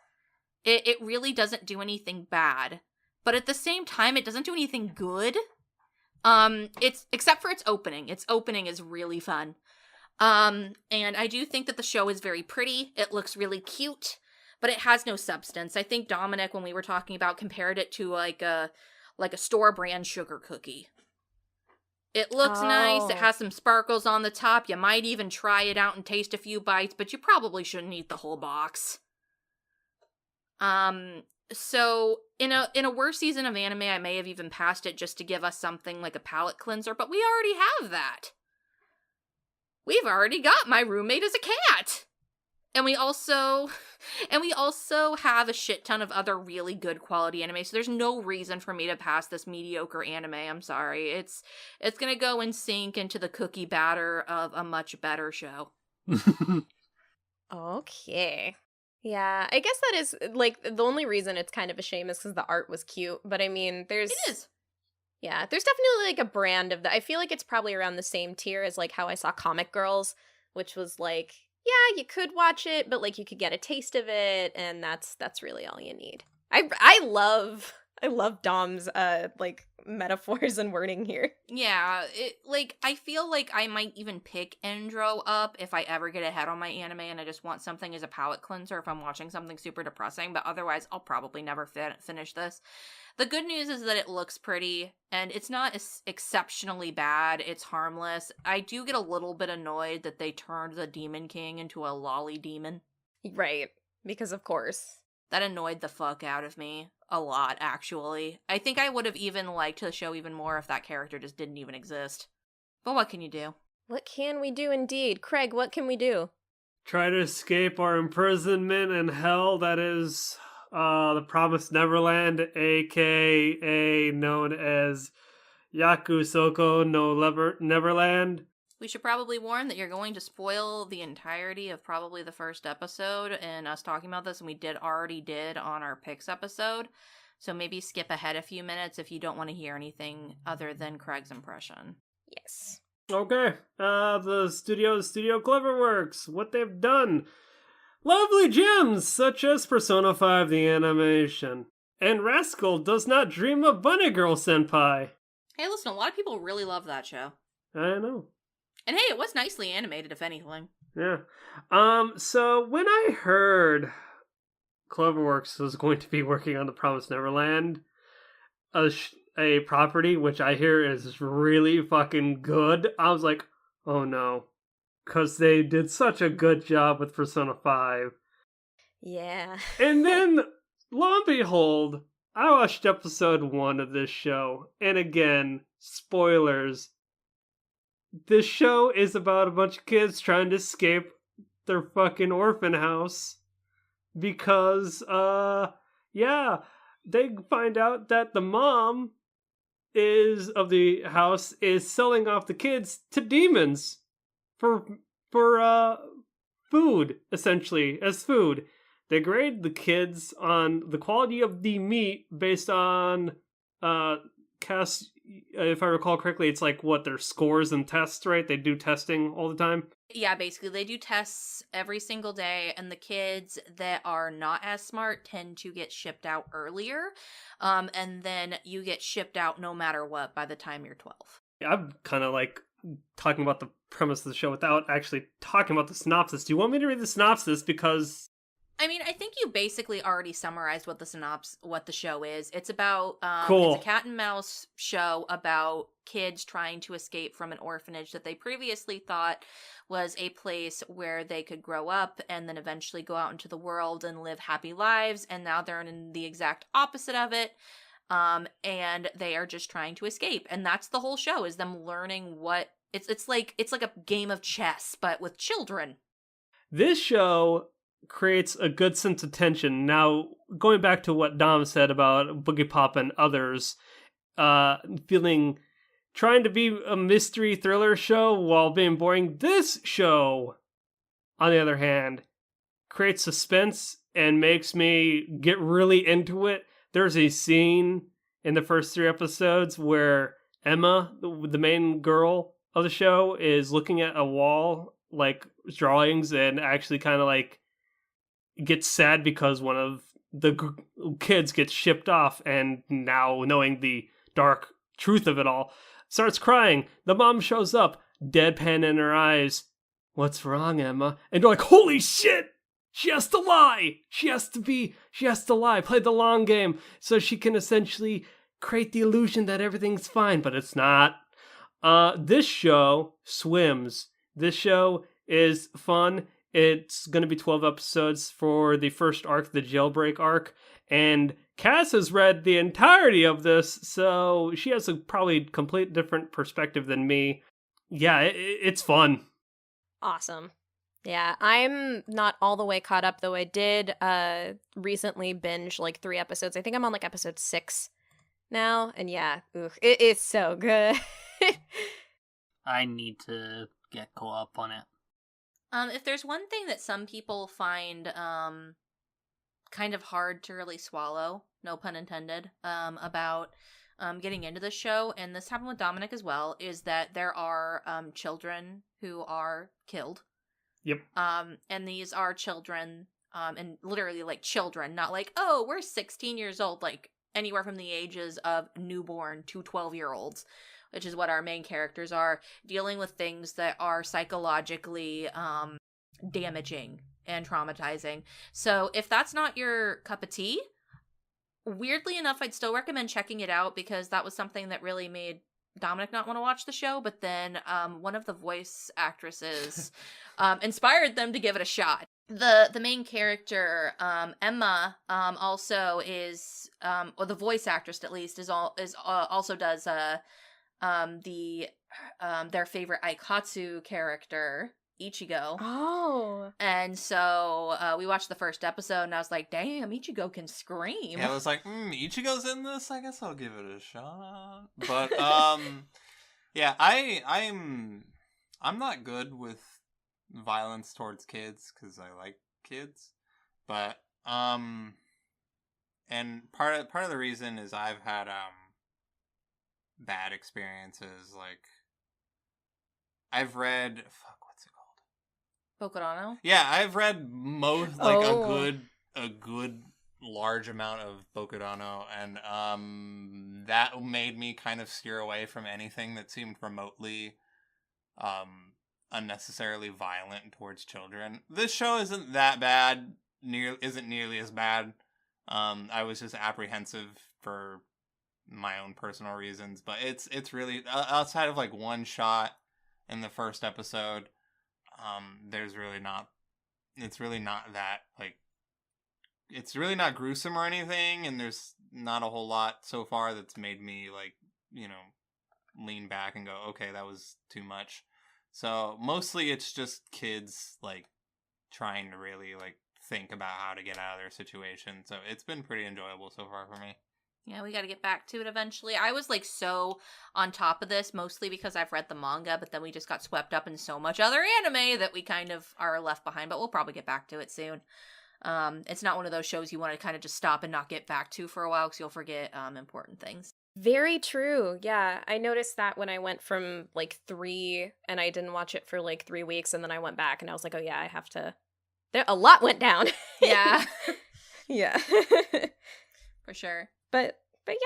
C: It really doesn't do anything bad, but at the same time, it doesn't do anything good. It's except for its opening. Its opening is really fun. And I do think that the show is very pretty. It looks really cute, but it has no substance. I think Dominic, when we were talking about, compared it to like a store brand sugar cookie. It looks nice. It has some sparkles on the top. You might even try it out and taste a few bites, but you probably shouldn't eat the whole box. So in a worse season of anime, I may have even passed it just to give us something like a palate cleanser, but we already have that. We've already got My Roommate as a Cat. And we also have a shit ton of other really good quality anime, so there's no reason for me to pass this mediocre anime. I'm sorry. It's gonna go and sink into the cookie batter of a much better show.
A: Okay. Yeah, I guess that is, like, the only reason it's kind of a shame is because the art was cute, but I mean,
C: It is.
A: Yeah, there's definitely, like, a brand of I feel like it's probably around the same tier as, like, how I saw Comic Girls, which was, like, yeah, you could watch it, but, like, you could get a taste of it, and that's really all you need. I love Dom's, like, metaphors and wording here.
C: Yeah, I feel like I might even pick Endro up if I ever get ahead on my anime and I just want something as a palate cleanser if I'm watching something super depressing, but otherwise I'll probably never finish this. The good news is that it looks pretty, and it's not exceptionally bad. It's harmless. I do get a little bit annoyed that they turned the Demon King into a lolly demon.
A: Right, because of course.
C: That annoyed the fuck out of me. A lot, actually. I think I would have even liked the show even more if that character just didn't even exist. But what can you do?
A: What can we do indeed? Craig, what can we do?
F: Try to escape our imprisonment in hell that is the Promised Neverland, aka known as Yakusoku no Neverland.
C: We should probably warn that you're going to spoil the entirety of probably the first episode in us talking about this, and we already did on our picks episode. So maybe skip ahead a few minutes if you don't want to hear anything other than Craig's impression.
A: Yes.
F: Okay, the Studio Cleverworks, what they've done. Lovely gems, such as Persona 5 the animation. And Rascal Does Not Dream of Bunny Girl Senpai.
C: Hey, listen, a lot of people really love that show.
F: I know.
C: And hey, it was nicely animated, if anything.
F: Yeah. So when I heard Cloverworks was going to be working on The Promised Neverland, a property which I hear is really fucking good, I was like, oh no. Because they did such a good job with Persona 5.
A: Yeah.
F: And then, lo and behold, I watched episode 1 of this show. And again, spoilers. This show is about a bunch of kids trying to escape their fucking orphan house. Because, they find out that the mom of the house is selling off the kids to demons for food, essentially, as food. They grade the kids on the quality of the meat based on if I recall correctly, it's like their scores and tests, right? They do testing all the time.
C: Yeah, basically, they do tests every single day, and the kids that are not as smart tend to get shipped out earlier, and then you get shipped out no matter what by the time you're 12.
F: I'm kind of talking about the premise of the show without actually talking about the synopsis. Do you want me to read the synopsis? Because
C: I mean, I think you basically already summarized what the show is. It's about
F: cool.
C: It's a cat and mouse show about kids trying to escape from an orphanage that they previously thought was a place where they could grow up and then eventually go out into the world and live happy lives, and now they're in the exact opposite of it. And they are just trying to escape, and that's the whole show, is them learning what it's like a game of chess but with children. This
F: show creates a good sense of tension. Now, going back to what Dom said about Boogiepop and others, trying to be a mystery thriller show while being boring, this show, on the other hand, creates suspense and makes me get really into it. There's a scene in the first 3 episodes where Emma, the main girl of the show, is looking at a wall, drawings, and actually kind of gets sad because one of the kids gets shipped off, and now knowing the dark truth of it all, starts crying. The mom shows up, deadpan in her eyes. "What's wrong, Emma?" And you're like, holy shit! She has to lie! She has to lie, play the long game, so she can essentially create the illusion that everything's fine, but it's not. This show swims. This show is fun. It's going to be 12 episodes for the first arc, the jailbreak arc, and Cass has read the entirety of this, so she has a probably complete different perspective than me. Yeah, it's fun.
A: Awesome. Yeah, I'm not all the way caught up, though I did recently binge 3 episodes. I think I'm on episode 6 now, and yeah, it is so good.
B: I need to get caught up on it.
C: If there's one thing that some people find kind of hard to really swallow, no pun intended, about getting into the show, and this happened with Dominic as well, is that there are children who are killed.
F: Yep.
C: And these are children, and literally children, not oh, we're 16 years old, anywhere from the ages of newborn to 12-year-olds. Which is what our main characters are, dealing with things that are psychologically damaging and traumatizing. So if that's not your cup of tea, weirdly enough, I'd still recommend checking it out, because that was something that really made Dominic not want to watch the show, but then one of the voice actresses inspired them to give it a shot. The main character, Emma, also is, or the voice actress at least, also does their favorite Aikatsu character, Ichigo.
A: Oh.
C: And so we watched the first episode, and I was like, damn, Ichigo can scream.
D: Yeah, I was like, Ichigo's in this? I guess I'll give it a shot. But, yeah, I'm not good with violence towards kids, because I like kids. But, and part of the reason is I've had, bad experiences, like, I've read, what's it called?
C: Bokurano?
D: Yeah, I've read most, like,
A: Oh.
D: a good large amount of Bokurano, and that made me kind of steer away from anything that seemed remotely unnecessarily violent towards children. This show isn't that bad, isn't nearly as bad. I was just apprehensive for my own personal reasons, but it's really, outside of like one shot in the first episode, it's really not that, like, it's really not gruesome or anything, and there's not a whole lot so far that's made me, like, you know, lean back and go, okay, that was too much. So mostly it's just kids, like, trying to really, like, think about how to get out of their situation. So it's been pretty enjoyable so far for me.
C: Yeah, we got to get back to it eventually. I was like so on top of this, mostly because I've read the manga, but then we just got swept up in so much other anime that we kind of are left behind, but we'll probably get back to it soon. It's not one of those shows you want to kind of just stop and not get back to for a while because you'll forget important things.
A: Very true. Yeah, I noticed that when I went from like 3 and I didn't watch it for like 3 weeks, and then I went back and I was like, oh yeah, I have to. There, a lot went down.
C: Yeah.
A: Yeah.
C: For sure.
A: But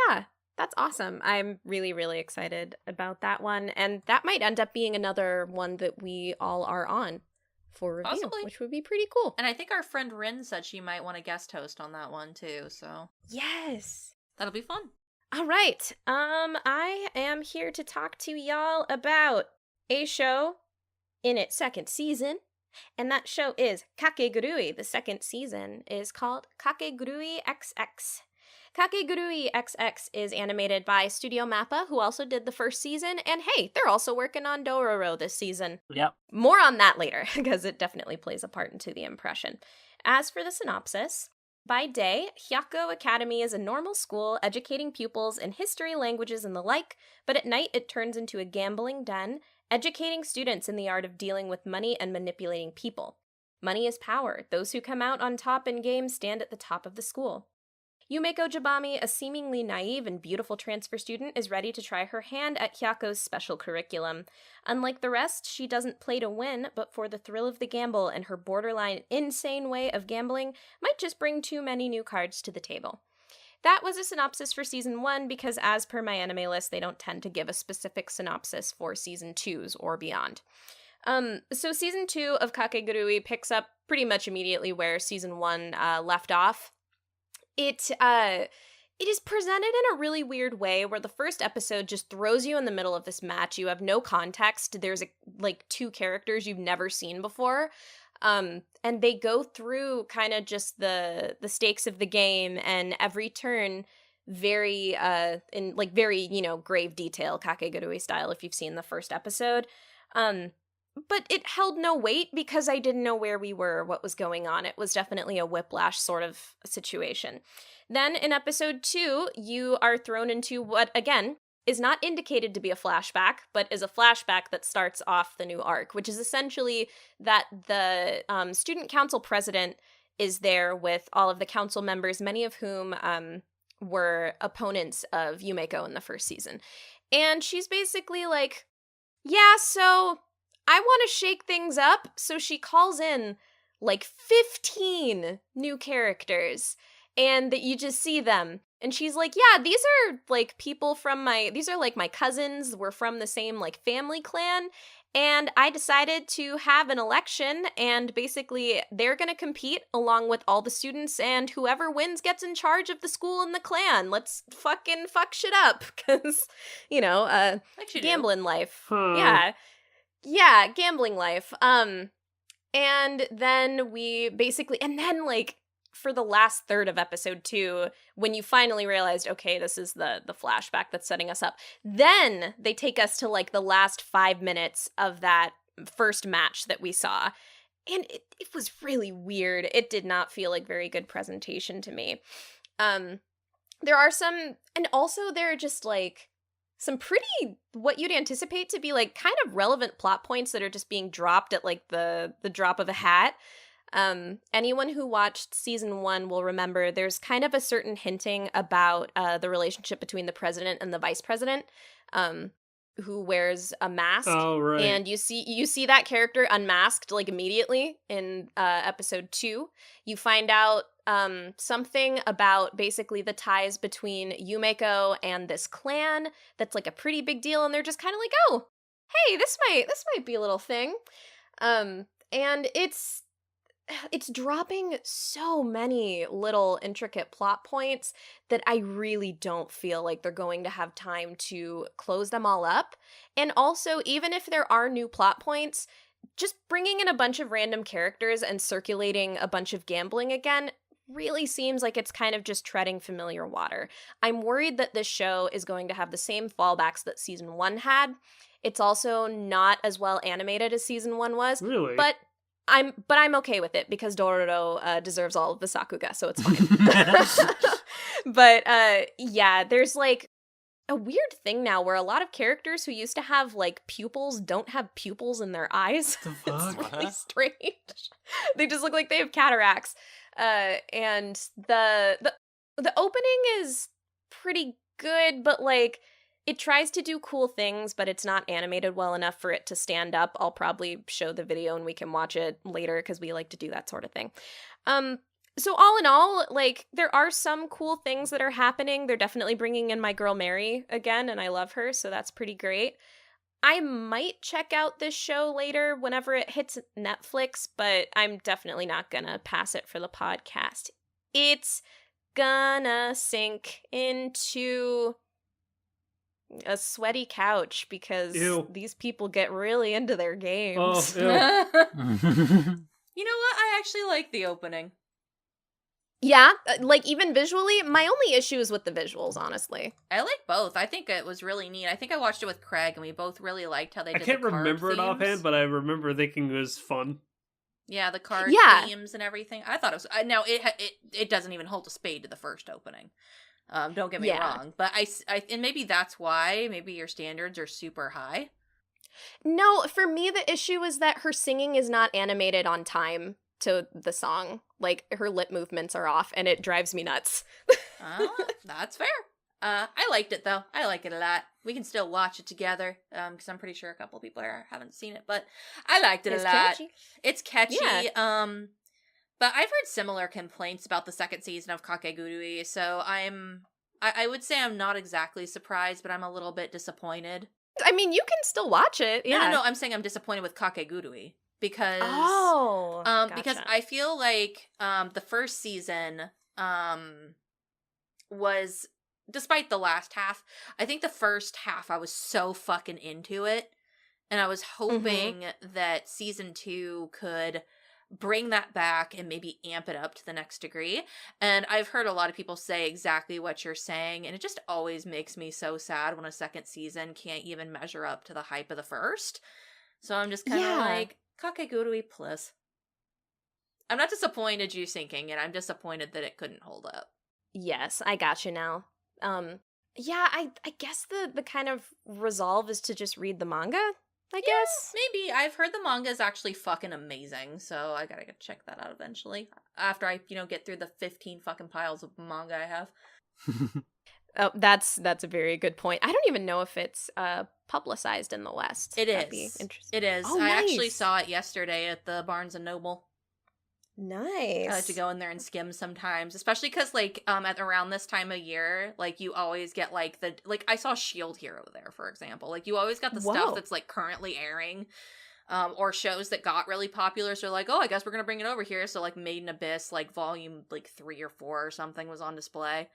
A: yeah, that's awesome. I'm really, really excited about that one. And that might end up being another one that we all are on for review,
C: Possibly.
A: which would be pretty cool.
C: And I think our friend Rin said she might want to guest host on that one too, so
A: Yes.
C: that'll be fun.
A: All right. I am here to talk to y'all about a show in its second season. And that show is Kakegurui. The second season is called Kakegurui XX. Kakegurui XX is animated by Studio Mappa, who also did the first season, and hey, they're also working on Dororo this season.
B: Yep.
A: More on that later, because it definitely plays a part into the impression. As for the synopsis, by day, Hyako Academy is a normal school educating pupils in history, languages, and the like, but at night it turns into a gambling den, educating students in the art of dealing with money and manipulating people. Money is power. Those who come out on top in games stand at the top of the school. Yumeko Jabami, a seemingly naive and beautiful transfer student, is ready to try her hand at Hyako's special curriculum. Unlike the rest, she doesn't play to win, but for the thrill of the gamble, and her borderline insane way of gambling might just bring too many new cards to the table. That was a synopsis for Season 1, because as per my anime list, they don't tend to give a specific synopsis for Season 2s or beyond. So Season 2 of Kakegurui picks up pretty much immediately where Season 1 left off. It is presented in a really weird way where the first episode just throws you in the middle of this match. You have no context. There's like 2 characters you've never seen before. And they go through kind of just the stakes of the game, and every turn very in like very, you know, grave detail, Kakegurui style if you've seen the first episode. But it held no weight because I didn't know where we were, what was going on. It was definitely a whiplash sort of situation. Then in episode 2, you are thrown into what, again, is not indicated to be a flashback, but is a flashback that starts off the new arc, which is essentially that the student council president is there with all of the council members, many of whom were opponents of Yumeko in the first season. And she's basically like, yeah, so I want to shake things up, so she calls in like 15 new characters, and that you just see them. And she's like, yeah, these are like people from these are like my cousins, we're from the same like family clan, and I decided to have an election, and basically they're gonna compete along with all the students, and whoever wins gets in charge of the school and the clan. Let's fucking fuck shit up, because, you know,
C: Like you do.
A: gambling life. Yeah, gambling life. And then like for the last third of episode 2, when you finally realized, okay, this is the flashback that's setting us up, then they take us to like the last 5 minutes of that first match that we saw. And it was really weird. It did not feel like very good presentation to me. There are some, and also there are just like some pretty, what you'd anticipate to be like kind of relevant plot points that are just being dropped at like the drop of a hat. Anyone who watched season 1 will remember there's kind of a certain hinting about the relationship between the president and the vice president, who wears a mask.
F: Oh, right.
A: And you see that character unmasked like immediately in episode 2. You find out something about basically the ties between Yumeko and this clan that's like a pretty big deal, and they're just kind of like, oh, hey, this might be a little thing. And it's dropping so many little intricate plot points that I really don't feel like they're going to have time to close them all up. And also, even if there are new plot points, just bringing in a bunch of random characters and circulating a bunch of gambling again really seems like it's kind of just treading familiar water. I'm worried that this show is going to have the same fallbacks that season 1 had. It's also not as well animated as season 1 was.
F: Really?
A: But I'm okay with it because Dororo deserves all of the Sakuga, so it's fine. But yeah, there's like a weird thing now where a lot of characters who used to have like pupils don't have pupils in their eyes.
F: The
A: It's
F: fuck?
A: really strange. They just look like they have cataracts. And the opening is pretty good, but like it tries to do cool things, but it's not animated well enough for it to stand up. I'll probably show the video and we can watch it later because we like to do that sort of thing. So all in all, like, there are some cool things that are happening. They're definitely bringing in my girl Mary again, and I love her, so that's pretty great. I might check out this show later whenever it hits Netflix, but I'm definitely not gonna pass it for the podcast. It's gonna sink into a sweaty couch because
F: Ew.
A: these people get really into their games.
F: Oh,
C: You
F: ew.
C: know what? I actually like the opening.
A: Yeah, like even visually, my only issue is with the visuals, honestly.
C: I like both. I think it was really neat. I think I watched it with Craig, and we both really liked how they
F: I
C: did
F: can't
C: the card
F: remember it
C: themes.
F: offhand, but I remember thinking it was fun.
C: Yeah, the card
A: Yeah.
C: themes and everything. I thought it was. Now it doesn't even hold a spade to the first opening. Don't get me
A: Yeah.
C: wrong, but I and maybe that's why maybe your standards are super high.
A: No, for me, the issue is that her singing is not animated on time to the song. Like, her lip movements are off, and it drives me nuts.
C: That's fair. I liked it though. I like it a lot. We can still watch it together because I'm pretty sure a couple people here haven't seen it, but I liked it
A: It's
C: a lot.
A: catchy.
C: It's catchy.
A: Yeah.
C: But I've heard similar complaints about the second season of Kakegurui, so I would say I'm not exactly surprised, but I'm a little bit disappointed.
A: I mean, you can still watch it. Yeah.
C: No, I'm saying I'm disappointed with Kakegurui because because
A: Gotcha.
C: I feel like the first season was, despite the last half, I think the first half I was so fucking into it, and I was hoping that season 2 could bring that back and maybe amp it up to the next degree. And I've heard a lot of people say exactly what you're saying, and it just always makes me so sad when a second season can't even measure up to the hype of the first. So I'm just kind of
A: Yeah.
C: like, Kakegurui, plus. I'm not disappointed you sinking it. I'm disappointed that it couldn't hold up.
A: Yes, I got you now. Yeah, I guess the kind of resolve is to just read the manga, I guess.
C: Maybe. I've heard the manga is actually fucking amazing, so I gotta check that out eventually. After I, get through the 15 fucking piles of manga I have.
A: Oh, that's a very good point. I don't even know if it's publicized in the West.
C: It
A: That'd
C: is.
A: be interesting.
C: It is.
A: Oh,
C: I actually
A: nice.
C: saw it yesterday at the Barnes & Noble.
A: Nice.
C: I like to go in there and skim sometimes, especially because at around this time of year, you always get I saw Shield Hero there, for example. You always got the
A: Whoa.
C: stuff that's currently airing, or shows that got really popular. So oh, I guess we're gonna bring it over here. So Made in Abyss, volume 3 or 4 or something was on display.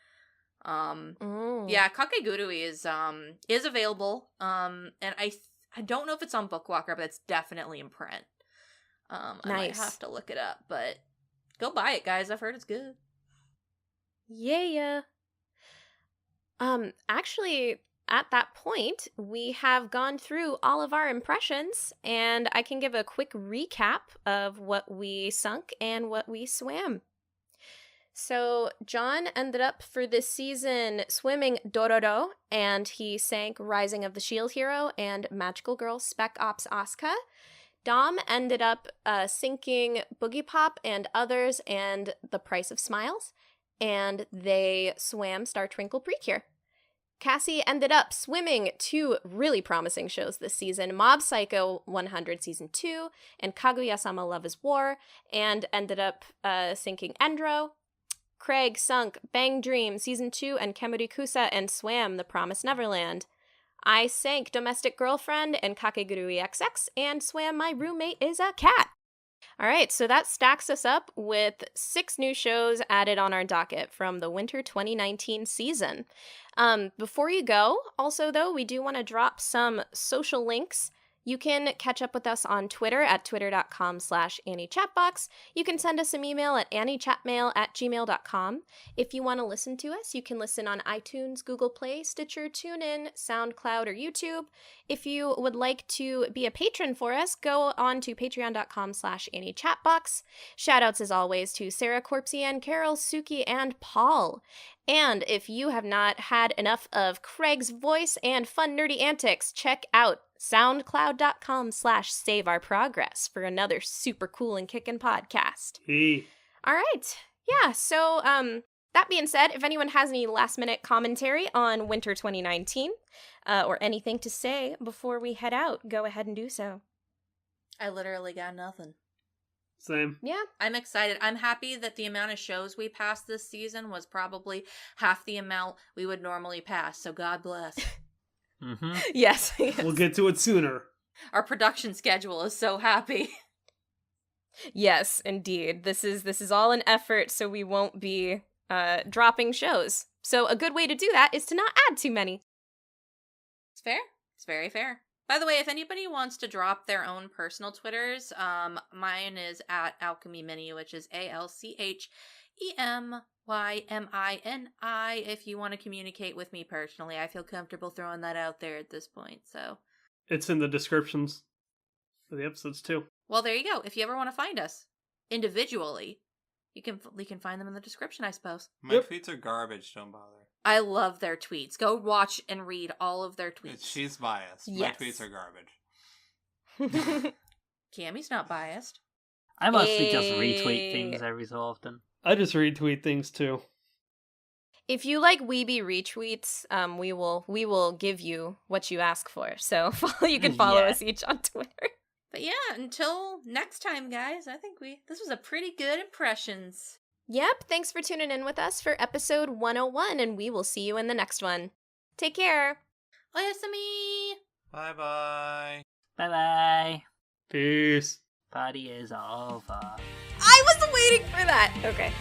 C: Yeah, Kakegurui is available. And I don't know if it's on Bookwalker, but it's definitely in print. I might
A: Nice.
C: have to look it up, but go buy it, guys. I've heard it's good.
A: Yeah. Actually, at that point, we have gone through all of our impressions, and I can give a quick recap of what we sunk and what we swam. So John ended up for this season swimming Dororo, and he sank Rising of the Shield Hero and Magical Girl Spec-Ops Asuka. Dom ended up sinking Boogiepop and others and The Price of Smiles, and they swam Star Twinkle Precure. Cassie ended up swimming 2 really promising shows this season, Mob Psycho 100 Season 2 and Kaguya-sama Love is War, and ended up sinking Endro. Craig sunk Bang Dream Season 2 and Kemurikusa and swam The Promised Neverland. I sank Domestic Girlfriend and Kakegurui XX and swam My Roommate is a Cat. All right, so that stacks us up with 6 new shows added on our docket from the winter 2019 season. Before you go, also though, we do want to drop some social links. You can catch up with us on Twitter at twitter.com/AnnieChatbox. You can send us some email at anniechatmail@gmail.com. If you want to listen to us, you can listen on iTunes, Google Play, Stitcher, TuneIn, SoundCloud, or YouTube. If you would like to be a patron for us, go on to patreon.com/AnnieChatbox. Shoutouts as always to Sarah, Corpsey, Carol, Suki, and Paul. And if you have not had enough of Craig's voice and fun nerdy antics, check out soundcloud.com/saveourprogress for another super cool and kickin' podcast.
F: Hey.
A: All right. Yeah, so that being said, if anyone has any last minute commentary on winter 2019 or anything to say before we head out, go ahead and do so.
C: I literally got nothing.
F: Same.
A: Yeah.
C: I'm excited. I'm happy that the amount of shows we passed this season was probably half the amount we would normally pass, so God bless.
B: Mm-hmm.
A: Yes.
F: We'll get to it sooner.
C: Our production schedule is so happy.
A: Yes, indeed. This is all an effort, so we won't be dropping shows. So a good way to do that is to not add too many.
C: It's fair. It's very fair. By the way, if anybody wants to drop their own personal Twitters, mine is at Alchemy Mini, which is ALCHEMYMINI. If you want to communicate with me personally, I feel comfortable throwing that out there at this point. So
F: It's in the descriptions for the episodes too.
C: well, there you go. If you ever want to find us individually, you can find them in the description, I suppose.
D: My
F: Yep.
D: tweets are garbage, don't bother.
C: I love their tweets. Go watch and read all of their tweets.
D: She's biased.
A: Yes.
D: My tweets are garbage.
C: Cammy's not biased.
B: I mostly just retweet things every so often.
F: I just retweet things too.
A: If you like weeby retweets, we will give you what you ask for. So you can follow
B: Yeah.
A: us each on Twitter.
C: But yeah, until next time, guys, I think this was a pretty good impressions.
A: Yep, thanks for tuning in with us for episode 101, and we will see you in the next one. Take care.
C: Oyasumi!
D: Bye-bye.
B: Bye-bye.
F: Peace.
B: Party is over.
A: I was waiting for that. Okay.